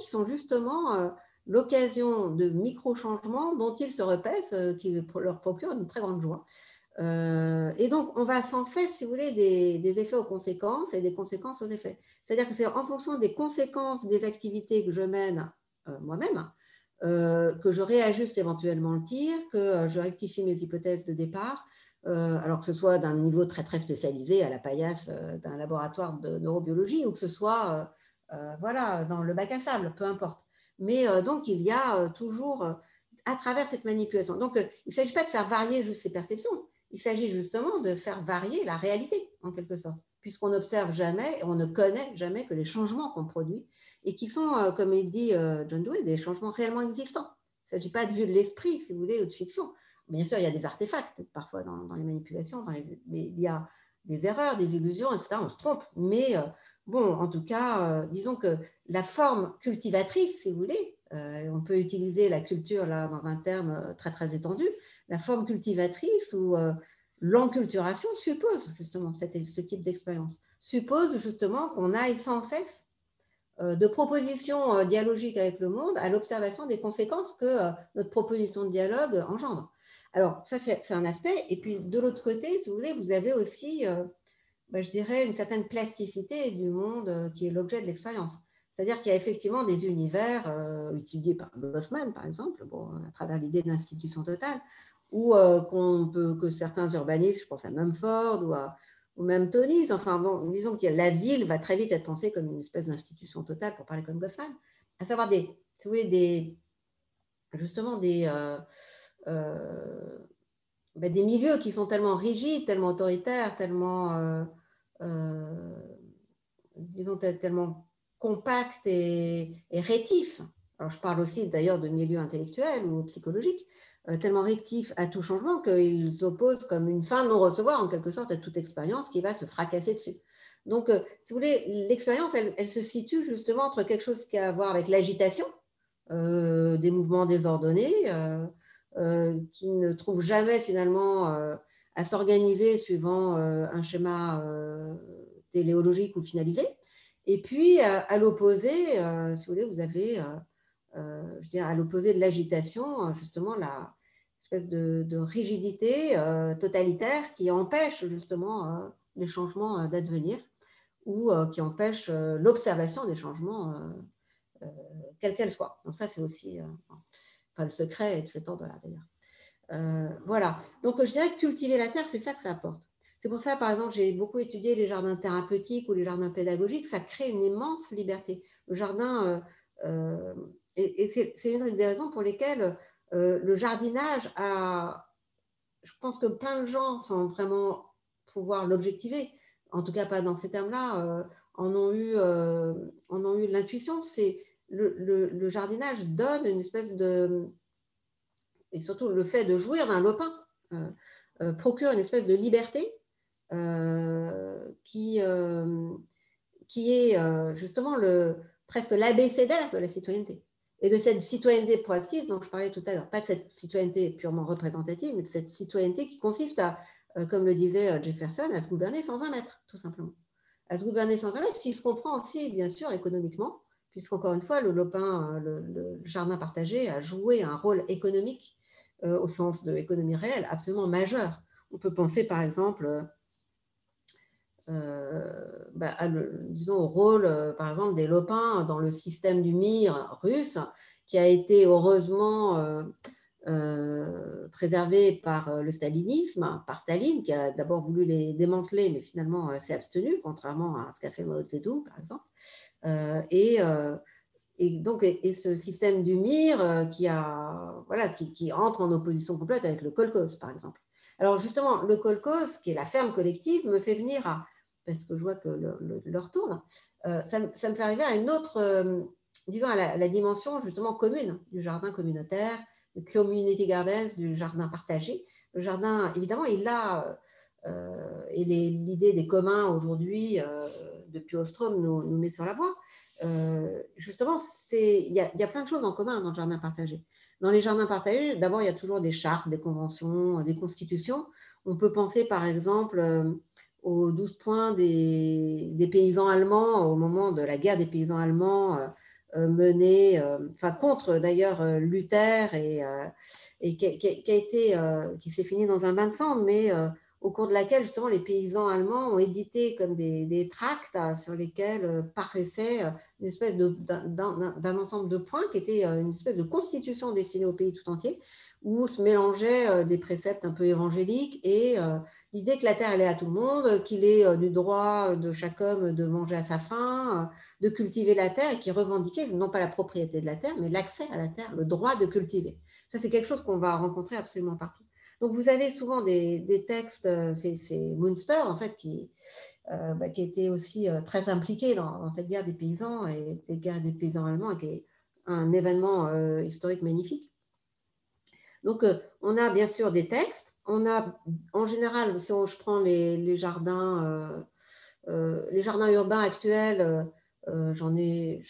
sont justement l'occasion de micro-changements dont ils se repaissent, qui leur procurent une très grande joie. Et donc, on va sans cesse, si vous voulez, des effets aux conséquences et des conséquences aux effets. C'est-à-dire que c'est en fonction des conséquences des activités que je mène moi-même que je réajuste éventuellement le tir, que je rectifie mes hypothèses de départ, alors que ce soit d'un niveau très, très spécialisé à la paillasse d'un laboratoire de neurobiologie ou que ce soit voilà, dans le bac à sable, peu importe. Mais donc, il y a toujours, à travers cette manipulation, donc il ne s'agit pas de faire varier juste ces perceptions, il s'agit justement de faire varier la réalité, en quelque sorte, puisqu'on n'observe jamais et on ne connaît jamais que les changements qu'on produit et qui sont, comme il dit John Dewey, des changements réellement existants. Il ne s'agit pas de vue de l'esprit, si vous voulez, ou de fiction. Bien sûr, il y a des artefacts parfois dans les manipulations, il y a des erreurs, des illusions, etc. On se trompe, mais bon, en tout cas, disons que la forme cultivatrice, si vous voulez, on peut utiliser la culture là dans un terme très très étendu, la forme cultivatrice ou l'enculturation suppose justement ce type d'expérience, suppose justement qu'on aille sans cesse de propositions dialogiques avec le monde à l'observation des conséquences que notre proposition de dialogue engendre. Alors, ça, c'est un aspect. Et puis, de l'autre côté, si vous voulez, vous avez aussi, je dirais, une certaine plasticité du monde qui est l'objet de l'expérience. C'est-à-dire qu'il y a effectivement des univers étudiés par Goffman, par exemple, bon, à travers l'idée d'institution totale, ou que certains urbanistes, je pense à Mumford ou même Tony, enfin bon, disons que la ville va très vite être pensée comme une espèce d'institution totale, pour parler comme Goffman, à savoir si vous voulez, justement des milieux qui sont tellement rigides, tellement autoritaires, tellement, disons, tellement compacts et rétifs. Alors, je parle aussi d'ailleurs de milieux intellectuels ou psychologiques, tellement réactifs à tout changement qu'ils opposent comme une fin de non-recevoir, en quelque sorte, à toute expérience qui va se fracasser dessus. Donc, si vous voulez, l'expérience, elle se situe justement entre quelque chose qui a à voir avec l'agitation, des mouvements désordonnés, qui ne trouvent jamais finalement à s'organiser suivant un schéma téléologique ou finalisé. Et puis, à l'opposé, si vous voulez, vous avez, je dirais, à l'opposé de l'agitation, justement, la espèce de rigidité totalitaire qui empêche justement les changements d'advenir ou qui empêche l'observation des changements, quelle qu'elle soit. Donc ça, c'est aussi enfin, le secret est de cet ordre-là, d'ailleurs. Voilà. Donc, je dirais que cultiver la terre, c'est ça que ça apporte. C'est pour ça, par exemple, j'ai beaucoup étudié les jardins thérapeutiques ou les jardins pédagogiques. Ça crée une immense liberté. Le jardin, et c'est une des raisons pour lesquelles le jardinage a, je pense que plein de gens sans vraiment pouvoir l'objectiver, en tout cas pas dans ces termes-là, en ont eu l'intuition. C'est le jardinage donne une espèce de, et surtout le fait de jouir d'un lopin procure une espèce de liberté qui est justement presque l'abécédaire de la citoyenneté. Et de cette citoyenneté proactive dont je parlais tout à l'heure. Pas de cette citoyenneté purement représentative, mais de cette citoyenneté qui consiste à, comme le disait Jefferson, à se gouverner sans un maître, tout simplement. À se gouverner sans un maître, ce qui se comprend aussi, bien sûr, économiquement, puisqu'encore une fois, le lopin, le jardin partagé a joué un rôle économique au sens de l'économie réelle absolument majeur. On peut penser, par exemple, disons, au rôle, par exemple, des lopins dans le système du Mir russe, qui a été heureusement préservé par le stalinisme, par Staline, qui a d'abord voulu les démanteler, mais finalement s'est abstenu, contrairement à ce qu'a fait Mao Zedong, par exemple. Et ce système du Mir qui entre en opposition complète avec le kolkhoz, par exemple. Alors justement, le kolkhoz, qui est la ferme collective, me fait venir à, parce que je vois que l'heure tourne, ça me fait arriver à une autre, disons à la dimension justement commune du jardin communautaire, du community gardens, du jardin partagé. Le jardin, évidemment, il a, et l'idée des communs aujourd'hui, depuis Ostrom, nous met sur la voie. Justement, il y a plein de choses en commun dans le jardin partagé. Dans les jardins partagés, d'abord, il y a toujours des chartes, des conventions, des constitutions. On peut penser, par exemple, aux 12 points des paysans allemands au moment de la guerre des paysans allemands menée, contre d'ailleurs Luther et qui s'est fini dans un bain de sang, mais au cours de laquelle justement les paysans allemands ont édité comme des tracts sur lesquels paraissait une espèce d'un ensemble de points qui était une espèce de constitution destinée au pays tout entier, où se mélangeaient des préceptes un peu évangéliques et l'idée que la terre elle est à tout le monde, qu'il est du droit de chaque homme de manger à sa faim, de cultiver la terre, et qui revendiquait non pas la propriété de la terre, mais l'accès à la terre, le droit de cultiver. Ça, c'est quelque chose qu'on va rencontrer absolument partout. Donc, vous avez souvent des textes, c'est Münster, en fait, qui était aussi très impliqué dans cette guerre des paysans et des guerres des paysans allemands, qui est un événement historique magnifique. Donc, on a bien sûr des textes. On a, en général, si je prends les jardins urbains actuels, j'en ai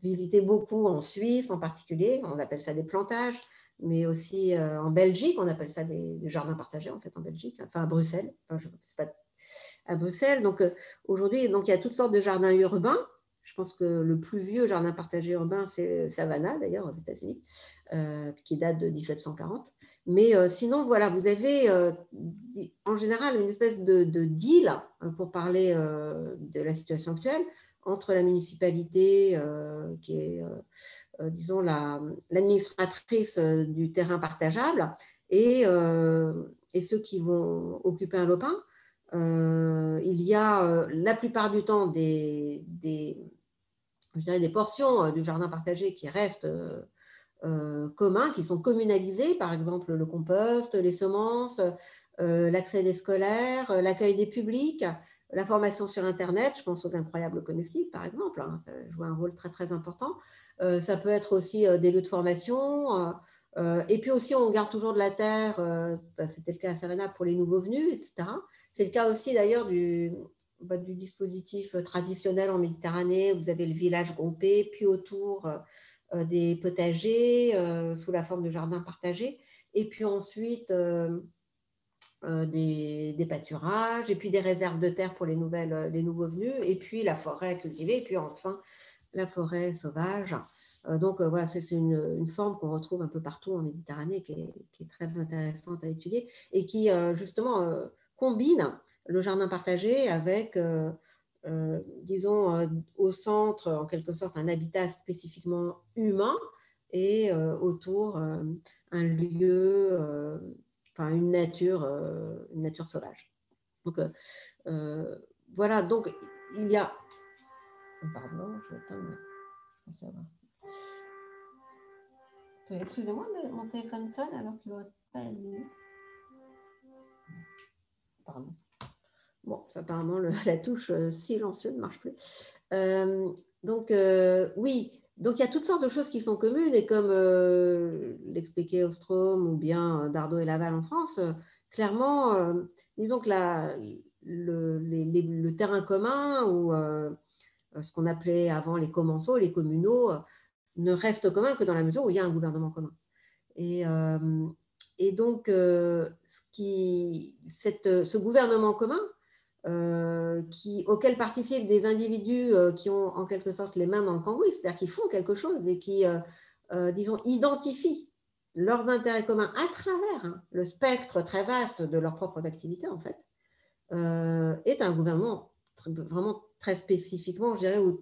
visité beaucoup en Suisse en particulier. On appelle ça des plantages, mais aussi en Belgique, on appelle ça des jardins partagés, en fait, en Belgique, enfin à Bruxelles. Enfin, je ne sais pas, à Bruxelles. Donc, aujourd'hui, il y a toutes sortes de jardins urbains. Je pense que le plus vieux jardin partagé urbain, c'est Savannah, d'ailleurs, aux États-Unis, qui date de 1740. Mais sinon, voilà, vous avez en général une espèce de deal, pour parler de la situation actuelle, entre la municipalité, qui est, disons, l'administratrice du terrain partageable, et ceux qui vont occuper un lopin. Il y a la plupart du temps des portions du jardin partagé qui restent communs, qui sont communalisés, par exemple le compost, les semences, l'accès des scolaires, l'accueil des publics, la formation sur Internet. Je pense aux incroyables comestibles, par exemple, ça joue un rôle très très important. Ça peut être aussi des lieux de formation, Et puis aussi, on garde toujours de la terre, c'était le cas à Savannah pour les nouveaux venus, etc. C'est le cas aussi d'ailleurs du dispositif traditionnel en Méditerranée. Vous avez le village groupé, puis autour des potagers sous la forme de jardins partagés, et puis ensuite des pâturages, et puis des réserves de terre pour les nouveaux venus, et puis la forêt cultivée, et puis enfin la forêt sauvage. Donc voilà, c'est une forme qu'on retrouve un peu partout en Méditerranée qui est très intéressante à étudier et qui justement combine le jardin partagé avec, disons, au centre, en quelque sorte, un habitat spécifiquement humain et autour un lieu, enfin une nature sauvage. Donc voilà, donc il y a... Pardon, je vais éteindre. Je pensais avoir... Excusez-moi, mon téléphone sonne alors qu'il n'aurait pas allumé. Pardon. Bon, apparemment, la touche silencieux ne marche plus. Donc, oui, donc il y a toutes sortes de choses qui sont communes et comme l'expliquait Ostrom ou bien Dardot et Laval en France, clairement, disons que le terrain commun ou ce qu'on appelait avant les commensaux, les communaux, ne reste commun que dans la mesure où il y a un gouvernement commun. Et donc, ce gouvernement commun, auquel participent des individus qui ont en quelque sorte les mains dans le cambouis, c'est-à-dire qui font quelque chose et qui, disons, identifient leurs intérêts communs à travers le spectre très vaste de leurs propres activités, en fait, est un gouvernement vraiment très spécifiquement, je dirais, ou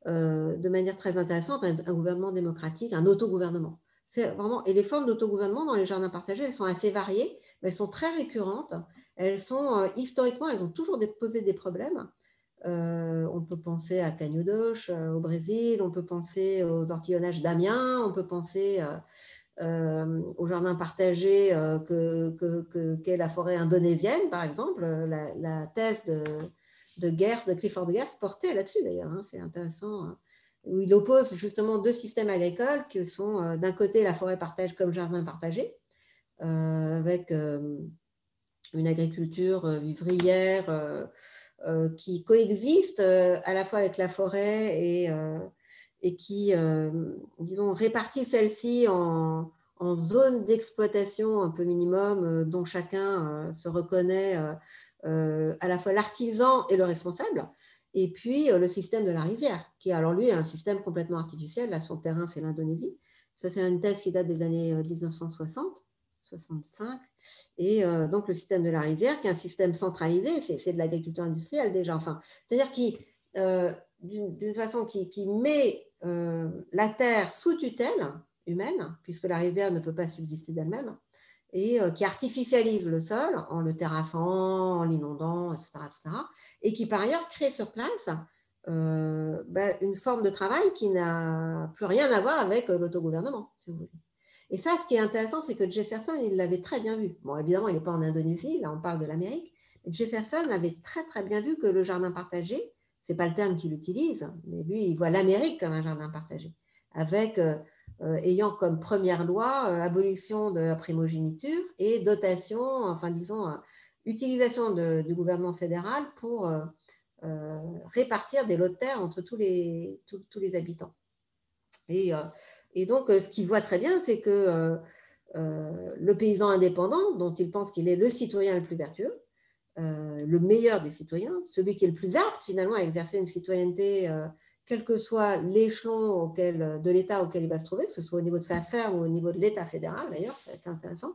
de manière très intéressante, un gouvernement démocratique, un autogouvernement. Et les formes d'autogouvernement dans les jardins partagés, elles sont assez variées, mais elles sont très récurrentes. Elles sont, historiquement, elles ont toujours posé des problèmes. On peut penser à Canudos au Brésil, on peut penser aux ortillonnages d'Amiens, on peut penser au jardin partagé qu'est la forêt indonésienne, par exemple. La thèse de Clifford Geertz portait là-dessus, d'ailleurs. Hein, c'est intéressant. Hein, où il oppose justement deux systèmes agricoles qui sont d'un côté la forêt partagée comme jardin partagé, avec une agriculture vivrière qui coexiste à la fois avec la forêt et qui, disons, répartit celle-ci en zones d'exploitation un peu minimum dont chacun se reconnaît à la fois l'artisan et le responsable. Et puis le système de la rivière, qui alors lui est un système complètement artificiel. Là, son terrain, c'est l'Indonésie. Ça, c'est une thèse qui date des années 1960. 65. Et donc, le système de la rivière, qui est un système centralisé, c'est de l'agriculture industrielle déjà. Enfin, c'est-à-dire d'une façon qui met la terre sous tutelle humaine, puisque la rivière ne peut pas subsister d'elle-même, et qui artificialise le sol en le terrassant, en l'inondant, etc., etc., et qui par ailleurs crée sur place une forme de travail qui n'a plus rien à voir avec l'autogouvernement, si vous voulez. Et ça, ce qui est intéressant, c'est que Jefferson, il l'avait très bien vu. Bon, évidemment, il n'est pas en Indonésie, là on parle de l'Amérique, mais Jefferson avait très très bien vu que le jardin partagé, ce n'est pas le terme qu'il utilise, mais lui, il voit l'Amérique comme un jardin partagé, avec ayant comme première loi abolition de la primogéniture et dotation, enfin disons, utilisation du gouvernement fédéral pour répartir des lots de terre entre tous les habitants. Et donc, ce qu'il voit très bien, c'est que le paysan indépendant, dont il pense qu'il est le citoyen le plus vertueux, le meilleur des citoyens, celui qui est le plus apte finalement à exercer une citoyenneté, quel que soit l'échelon de l'État auquel il va se trouver, que ce soit au niveau de sa ferme ou au niveau de l'État fédéral d'ailleurs, c'est assez intéressant,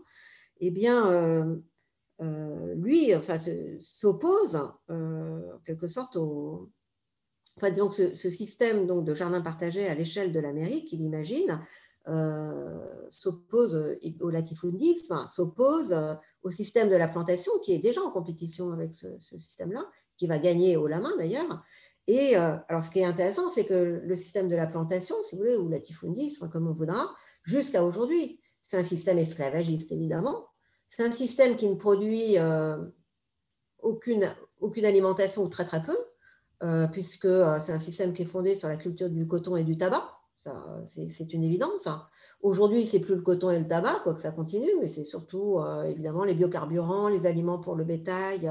eh bien, lui, enfin, s'oppose en quelque sorte Enfin, disons que ce système donc, de jardin partagé à l'échelle de l'Amérique, il imagine, s'oppose au latifundisme, s'oppose au système de la plantation qui est déjà en compétition avec ce système-là, qui va gagner haut la main d'ailleurs. Et alors, ce qui est intéressant, c'est que le système de la plantation, si vous voulez, ou latifundisme, comme on voudra, jusqu'à aujourd'hui, c'est un système esclavagiste, évidemment. C'est un système qui ne produit aucune alimentation ou très très peu, puisque c'est un système qui est fondé sur la culture du coton et du tabac. C'est une évidence. Aujourd'hui, c'est plus le coton et le tabac, quoique ça continue, mais c'est surtout évidemment les biocarburants, les aliments pour le bétail,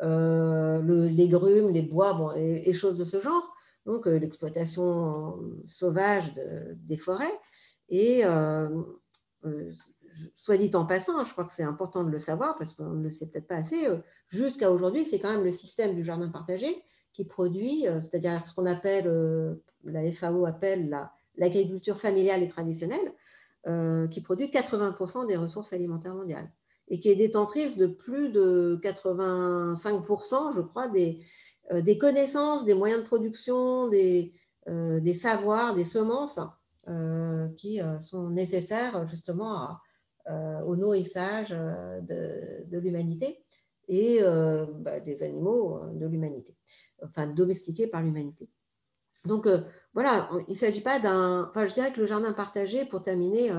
les grumes, les bois, bon, et choses de ce genre. Donc l'exploitation sauvage des forêts. Et soit dit en passant, je crois que c'est important de le savoir parce qu'on ne le sait peut-être pas assez, jusqu'à aujourd'hui, c'est quand même le système du jardin partagé qui produit, c'est-à-dire ce qu'on appelle, la FAO appelle l'agriculture familiale et traditionnelle, qui produit 80% des ressources alimentaires mondiales et qui est détentrice de plus de 85%, je crois, des connaissances, des moyens de production, des savoirs, des semences qui sont nécessaires justement au nourrissage de l'humanité et des animaux de l'humanité, enfin domestiqués par l'humanité. Donc voilà, il ne s'agit pas d'un... Enfin, je dirais que le jardin partagé, pour terminer,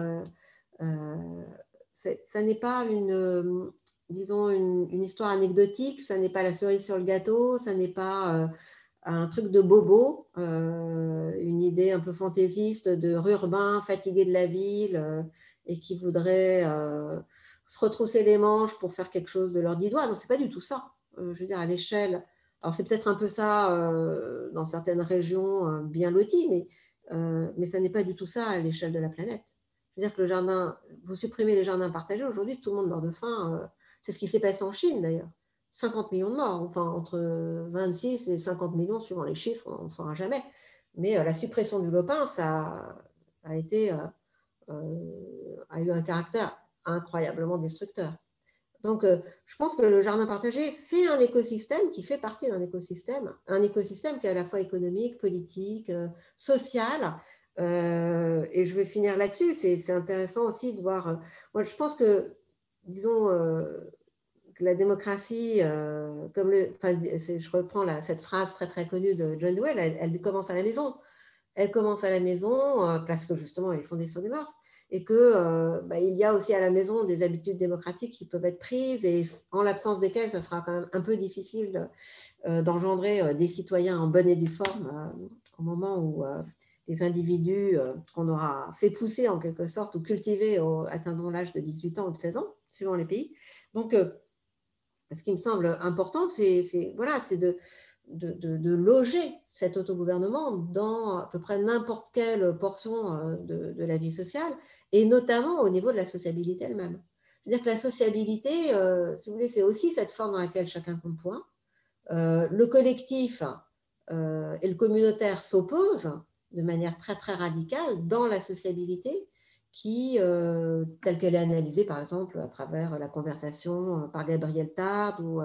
ça n'est pas disons une histoire anecdotique, ça n'est pas la cerise sur le gâteau, ça n'est pas un truc de bobo, une idée un peu fantaisiste de rurbain fatigué de la ville et qui voudrait se retrousser les manches pour faire quelque chose de leurs 10 doigts. Non, c'est pas du tout ça. Je veux dire, à l'échelle... Alors, c'est peut-être un peu ça dans certaines régions bien loties, mais ça n'est pas du tout ça à l'échelle de la planète. C'est-à-dire que vous supprimez les jardins partagés, aujourd'hui, tout le monde meurt de faim. C'est ce qui s'est passé en Chine, d'ailleurs. 50 millions de morts, enfin entre 26 et 50 millions, suivant les chiffres, on ne saura jamais. Mais la suppression du lopin, ça a eu un caractère incroyablement destructeur. Donc, je pense que le jardin partagé, c'est un écosystème qui fait partie d'un écosystème, un écosystème qui est à la fois économique, politique, social. Et je vais finir là-dessus. C'est intéressant aussi de voir. Moi, je pense que, disons, que la démocratie, je reprends cette phrase très très connue de John Dewey, elle commence à la maison. Elle commence à la maison parce que justement, elle est fondée sur des mœurs et qu'il y a aussi à la maison des habitudes démocratiques qui peuvent être prises et en l'absence desquelles, ça sera quand même un peu difficile d'engendrer des citoyens en bonne et due forme au moment où les individus qu'on aura fait pousser en quelque sorte ou cultiver atteindront l'âge de 18 ans ou de 16 ans, suivant les pays. Donc, ce qui me semble important, c'est de loger cet autogouvernement dans à peu près n'importe quelle portion de la vie sociale, et notamment au niveau de la sociabilité elle-même. C'est-à-dire que la sociabilité, si vous voulez, c'est aussi cette forme dans laquelle chacun compte point. Le collectif et le communautaire s'opposent de manière très, très radicale dans la sociabilité, telle qu'elle est analysée, par exemple, à travers la conversation par Gabriel Tarde ou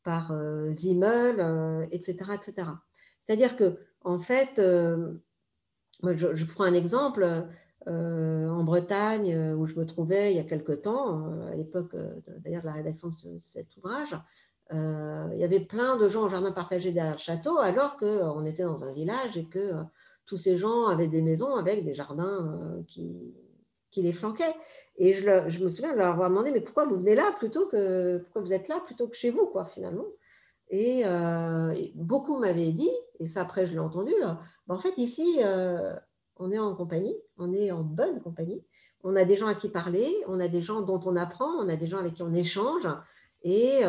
par Zimmel, etc., etc. C'est-à-dire que, en fait, moi, je prends un exemple en Bretagne où je me trouvais il y a quelque temps, à l'époque d'ailleurs de la rédaction de cet ouvrage. Il y avait plein de gens au jardin partagé derrière le château, alors qu'on était dans un village et que tous ces gens avaient des maisons avec des jardins qui les flanquaient. Et je me souviens de leur avoir demandé, mais pourquoi vous venez là pourquoi vous êtes là plutôt que chez vous, quoi, finalement. Et beaucoup m'avaient dit, et ça après je l'ai entendu, en fait ici, on est en compagnie, on est en bonne compagnie, on a des gens à qui parler, on a des gens dont on apprend, on a des gens avec qui on échange, et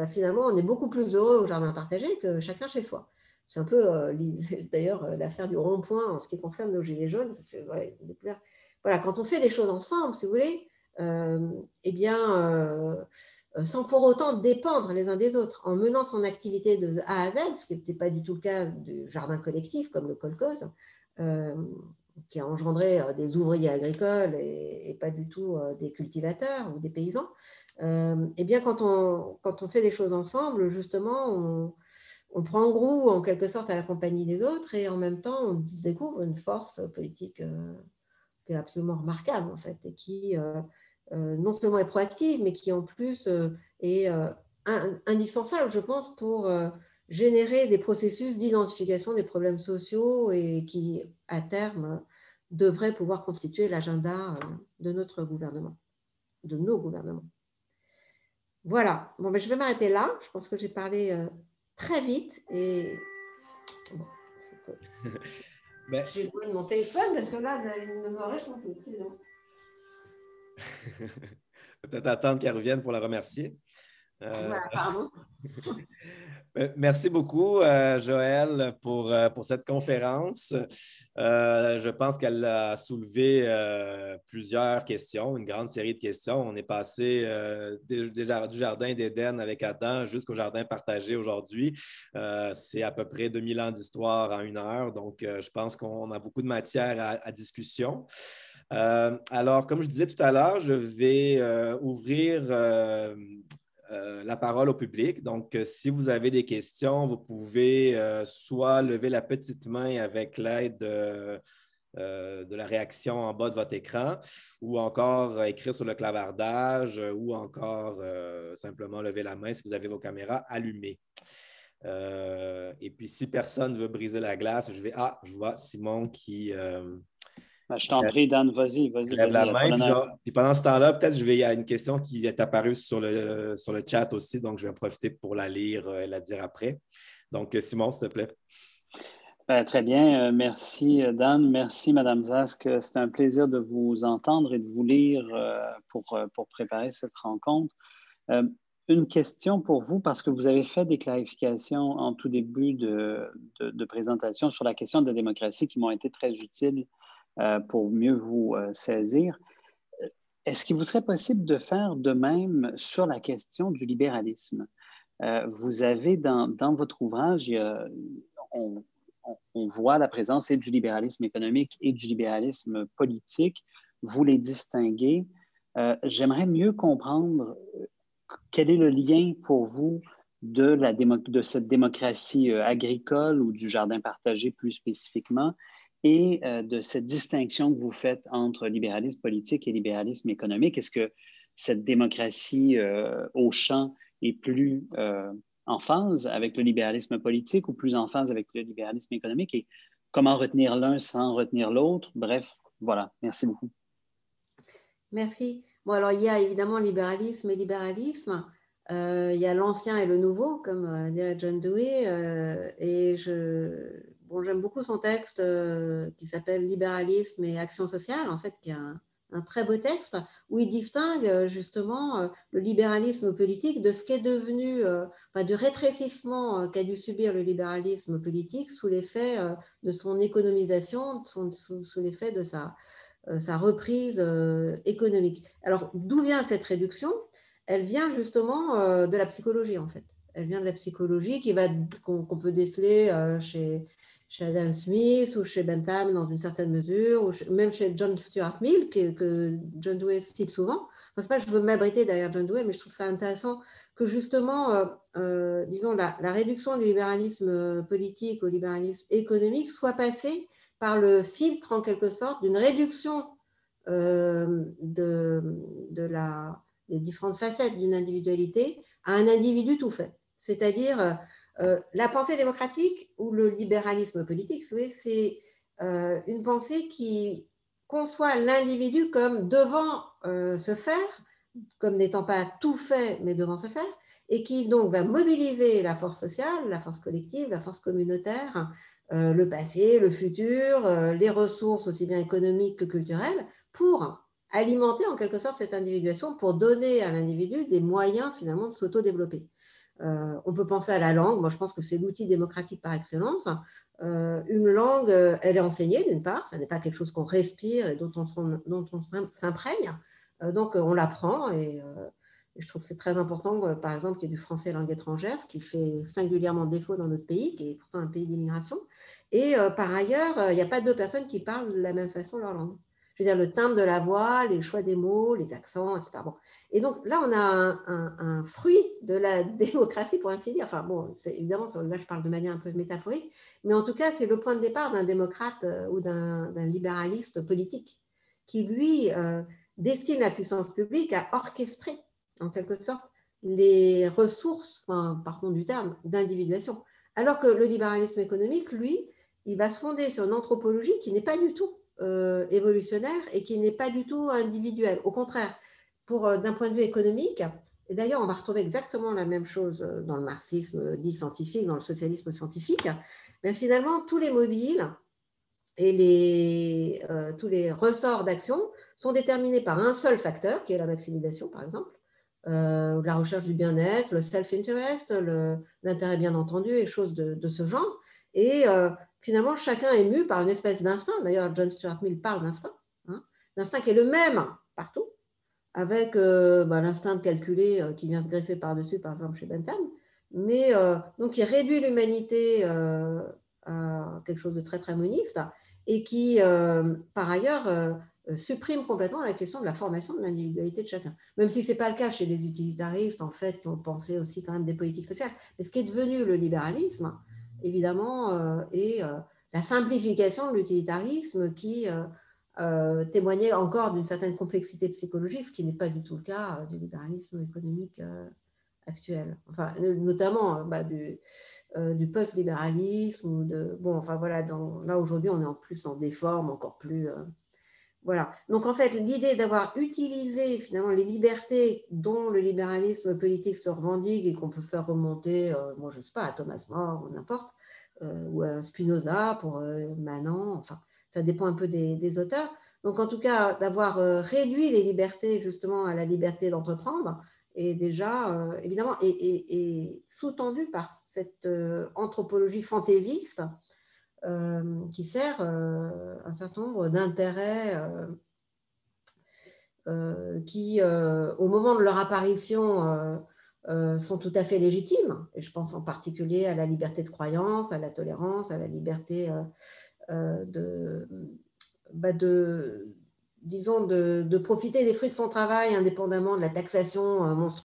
finalement on est beaucoup plus heureux au jardin partagé que chacun chez soi. C'est un peu d'ailleurs l'affaire du rond-point en ce qui concerne nos gilets jaunes, parce que voilà, quand on fait des choses ensemble, si vous voulez, sans pour autant dépendre les uns des autres, en menant son activité de A à Z, ce qui n'était pas du tout le cas du jardin collectif comme le kolkhoz, qui a engendré des ouvriers agricoles et pas du tout des cultivateurs ou des paysans. Quand on fait des choses ensemble, justement, on prend goût en quelque sorte à la compagnie des autres et en même temps, on découvre une force politique qui est absolument remarquable en fait et qui non seulement est proactive, mais qui en plus est indispensable, je pense, pour générer des processus d'identification des problèmes sociaux et qui, à terme, devraient pouvoir constituer l'agenda de notre gouvernement, de nos gouvernements. Voilà. Bon, je vais m'arrêter là. Je pense que j'ai parlé très vite et bon, Mais... J'ai besoin de mon téléphone parce que là, il ne me répond plus. Peut-être attendre qu'elle revienne pour la remercier. Voilà, pardon. Merci beaucoup, Joëlle, pour cette conférence. Je pense qu'elle a soulevé plusieurs questions, une grande série de questions. On est passé du jardin d'Éden avec Adam jusqu'au jardin partagé aujourd'hui. C'est à peu près 2000 ans d'histoire en 1 heure, donc je pense qu'on a beaucoup de matière à discussion. Alors, comme je disais tout à l'heure, je vais ouvrir la parole au public. Donc, si vous avez des questions, vous pouvez soit lever la petite main avec l'aide de la réaction en bas de votre écran, ou encore écrire sur le clavardage, ou encore simplement lever la main si vous avez vos caméras allumées. Et puis, si personne ne veut briser la glace, je vois Simon qui... je t'en prie, Dan, vas-y. Lève la main. Puis pendant ce temps-là, peut-être il y a une question qui est apparue sur le chat aussi, donc je vais en profiter pour la lire et la dire après. Donc, Simon, s'il te plaît. Très bien. Merci, Dan. Merci, Madame Zask. C'est un plaisir de vous entendre et de vous lire pour préparer cette rencontre. Une question pour vous, parce que vous avez fait des clarifications en tout début de présentation sur la question de la démocratie qui m'ont été très utiles pour mieux vous saisir. Est-ce qu'il vous serait possible de faire de même sur la question du libéralisme? Vous avez dans votre ouvrage, on voit la présence et du libéralisme économique et du libéralisme politique. Vous les distinguez. J'aimerais mieux comprendre quel est le lien pour vous de cette démocratie agricole ou du jardin partagé plus spécifiquement, et de cette distinction que vous faites entre libéralisme politique et libéralisme économique. Est-ce que cette démocratie au champ est plus en phase avec le libéralisme politique ou plus en phase avec le libéralisme économique? Et comment retenir l'un sans retenir l'autre? Bref, voilà. Merci beaucoup. Merci. Bon, alors, il y a évidemment libéralisme et libéralisme. Il y a l'ancien et le nouveau, comme dirait John Dewey. Et j'aime beaucoup son texte qui s'appelle Libéralisme et action sociale, en fait, qui est un très beau texte où il distingue justement le libéralisme politique de ce qui est devenu, du rétrécissement qu'a dû subir le libéralisme politique sous l'effet de son économisation, sous l'effet de sa reprise économique. Alors, d'où vient cette réduction? Elle vient justement de la psychologie, en fait. Elle vient de la psychologie qu'on peut déceler chez Adam Smith ou chez Bentham dans une certaine mesure, ou même chez John Stuart Mill, que John Dewey cite souvent. Enfin, c'est pas que je veux m'abriter derrière John Dewey, mais je trouve ça intéressant que justement, disons, la réduction du libéralisme politique au libéralisme économique soit passée par le filtre, en quelque sorte, d'une réduction des différentes facettes d'une individualité à un individu tout fait. C'est-à-dire, la pensée démocratique ou le libéralisme politique, c'est une pensée qui conçoit l'individu comme devant se faire, comme n'étant pas tout fait, mais devant se faire, et qui donc va mobiliser la force sociale, la force collective, la force communautaire, le passé, le futur, les ressources aussi bien économiques que culturelles, pour alimenter en quelque sorte cette individuation, pour donner à l'individu des moyens finalement de s'auto-développer. On peut penser à la langue. Moi, je pense que c'est l'outil démocratique par excellence. Une langue, elle est enseignée d'une part, ça n'est pas quelque chose qu'on respire et dont on s'imprègne. Donc, on l'apprend et je trouve que c'est très important, par exemple, qu'il y ait du français langue étrangère, ce qui fait singulièrement défaut dans notre pays, qui est pourtant un pays d'immigration. Et par ailleurs, il n'y a pas deux personnes qui parlent de la même façon leur langue. Je veux dire, le timbre de la voix, les choix des mots, les accents, etc. Bon. Et donc là, on a un fruit de la démocratie, pour ainsi dire. Enfin bon, évidemment, là, je parle de manière un peu métaphorique, mais en tout cas, c'est le point de départ d'un démocrate ou d'un libéraliste politique qui, lui, destine la puissance publique à orchestrer, en quelque sorte, les ressources, pardon du terme, d'individuation. Alors que le libéralisme économique, lui, il va se fonder sur une anthropologie qui n'est pas du tout évolutionnaire et qui n'est pas du tout individuelle. Au contraire, d'un point de vue économique, et d'ailleurs on va retrouver exactement la même chose dans le marxisme dit scientifique, dans le socialisme scientifique, mais finalement tous les mobiles et tous les ressorts d'action sont déterminés par un seul facteur, qui est la maximisation, par exemple, la recherche du bien-être, le self-interest, l'intérêt bien entendu et choses de ce genre. Et finalement, chacun est mu par une espèce d'instinct. D'ailleurs, John Stuart Mill parle d'instinct, hein, l'instinct qui est le même partout, avec l'instinct de calculer qui vient se greffer par-dessus, par exemple, chez Bentham, mais donc il réduit l'humanité à quelque chose de très, très moniste et qui, par ailleurs, supprime complètement la question de la formation de l'individualité de chacun. Même si ce n'est pas le cas chez les utilitaristes, en fait, qui ont pensé aussi quand même des politiques sociales. Mais ce qui est devenu le libéralisme, évidemment, est la simplification de l'utilitarisme qui témoignait encore d'une certaine complexité psychologique, ce qui n'est pas du tout le cas du libéralisme économique actuel. Enfin, notamment du post-libéralisme. Ou bon, enfin voilà, là aujourd'hui, on est en plus dans des formes encore plus... voilà. Donc en fait, l'idée d'avoir utilisé finalement les libertés dont le libéralisme politique se revendique et qu'on peut faire remonter, moi je ne sais pas, à Thomas More ou n'importe, ou à Spinoza pour Manon, enfin ça dépend un peu des auteurs. Donc en tout cas, d'avoir réduit les libertés justement à la liberté d'entreprendre est déjà évidemment et sous-tendu par cette anthropologie fantaisiste qui sert un certain nombre d'intérêts qui, au moment de leur apparition, sont tout à fait légitimes. Et je pense en particulier à la liberté de croyance, à la tolérance, à la liberté disons, de profiter des fruits de son travail indépendamment de la taxation monstrueuse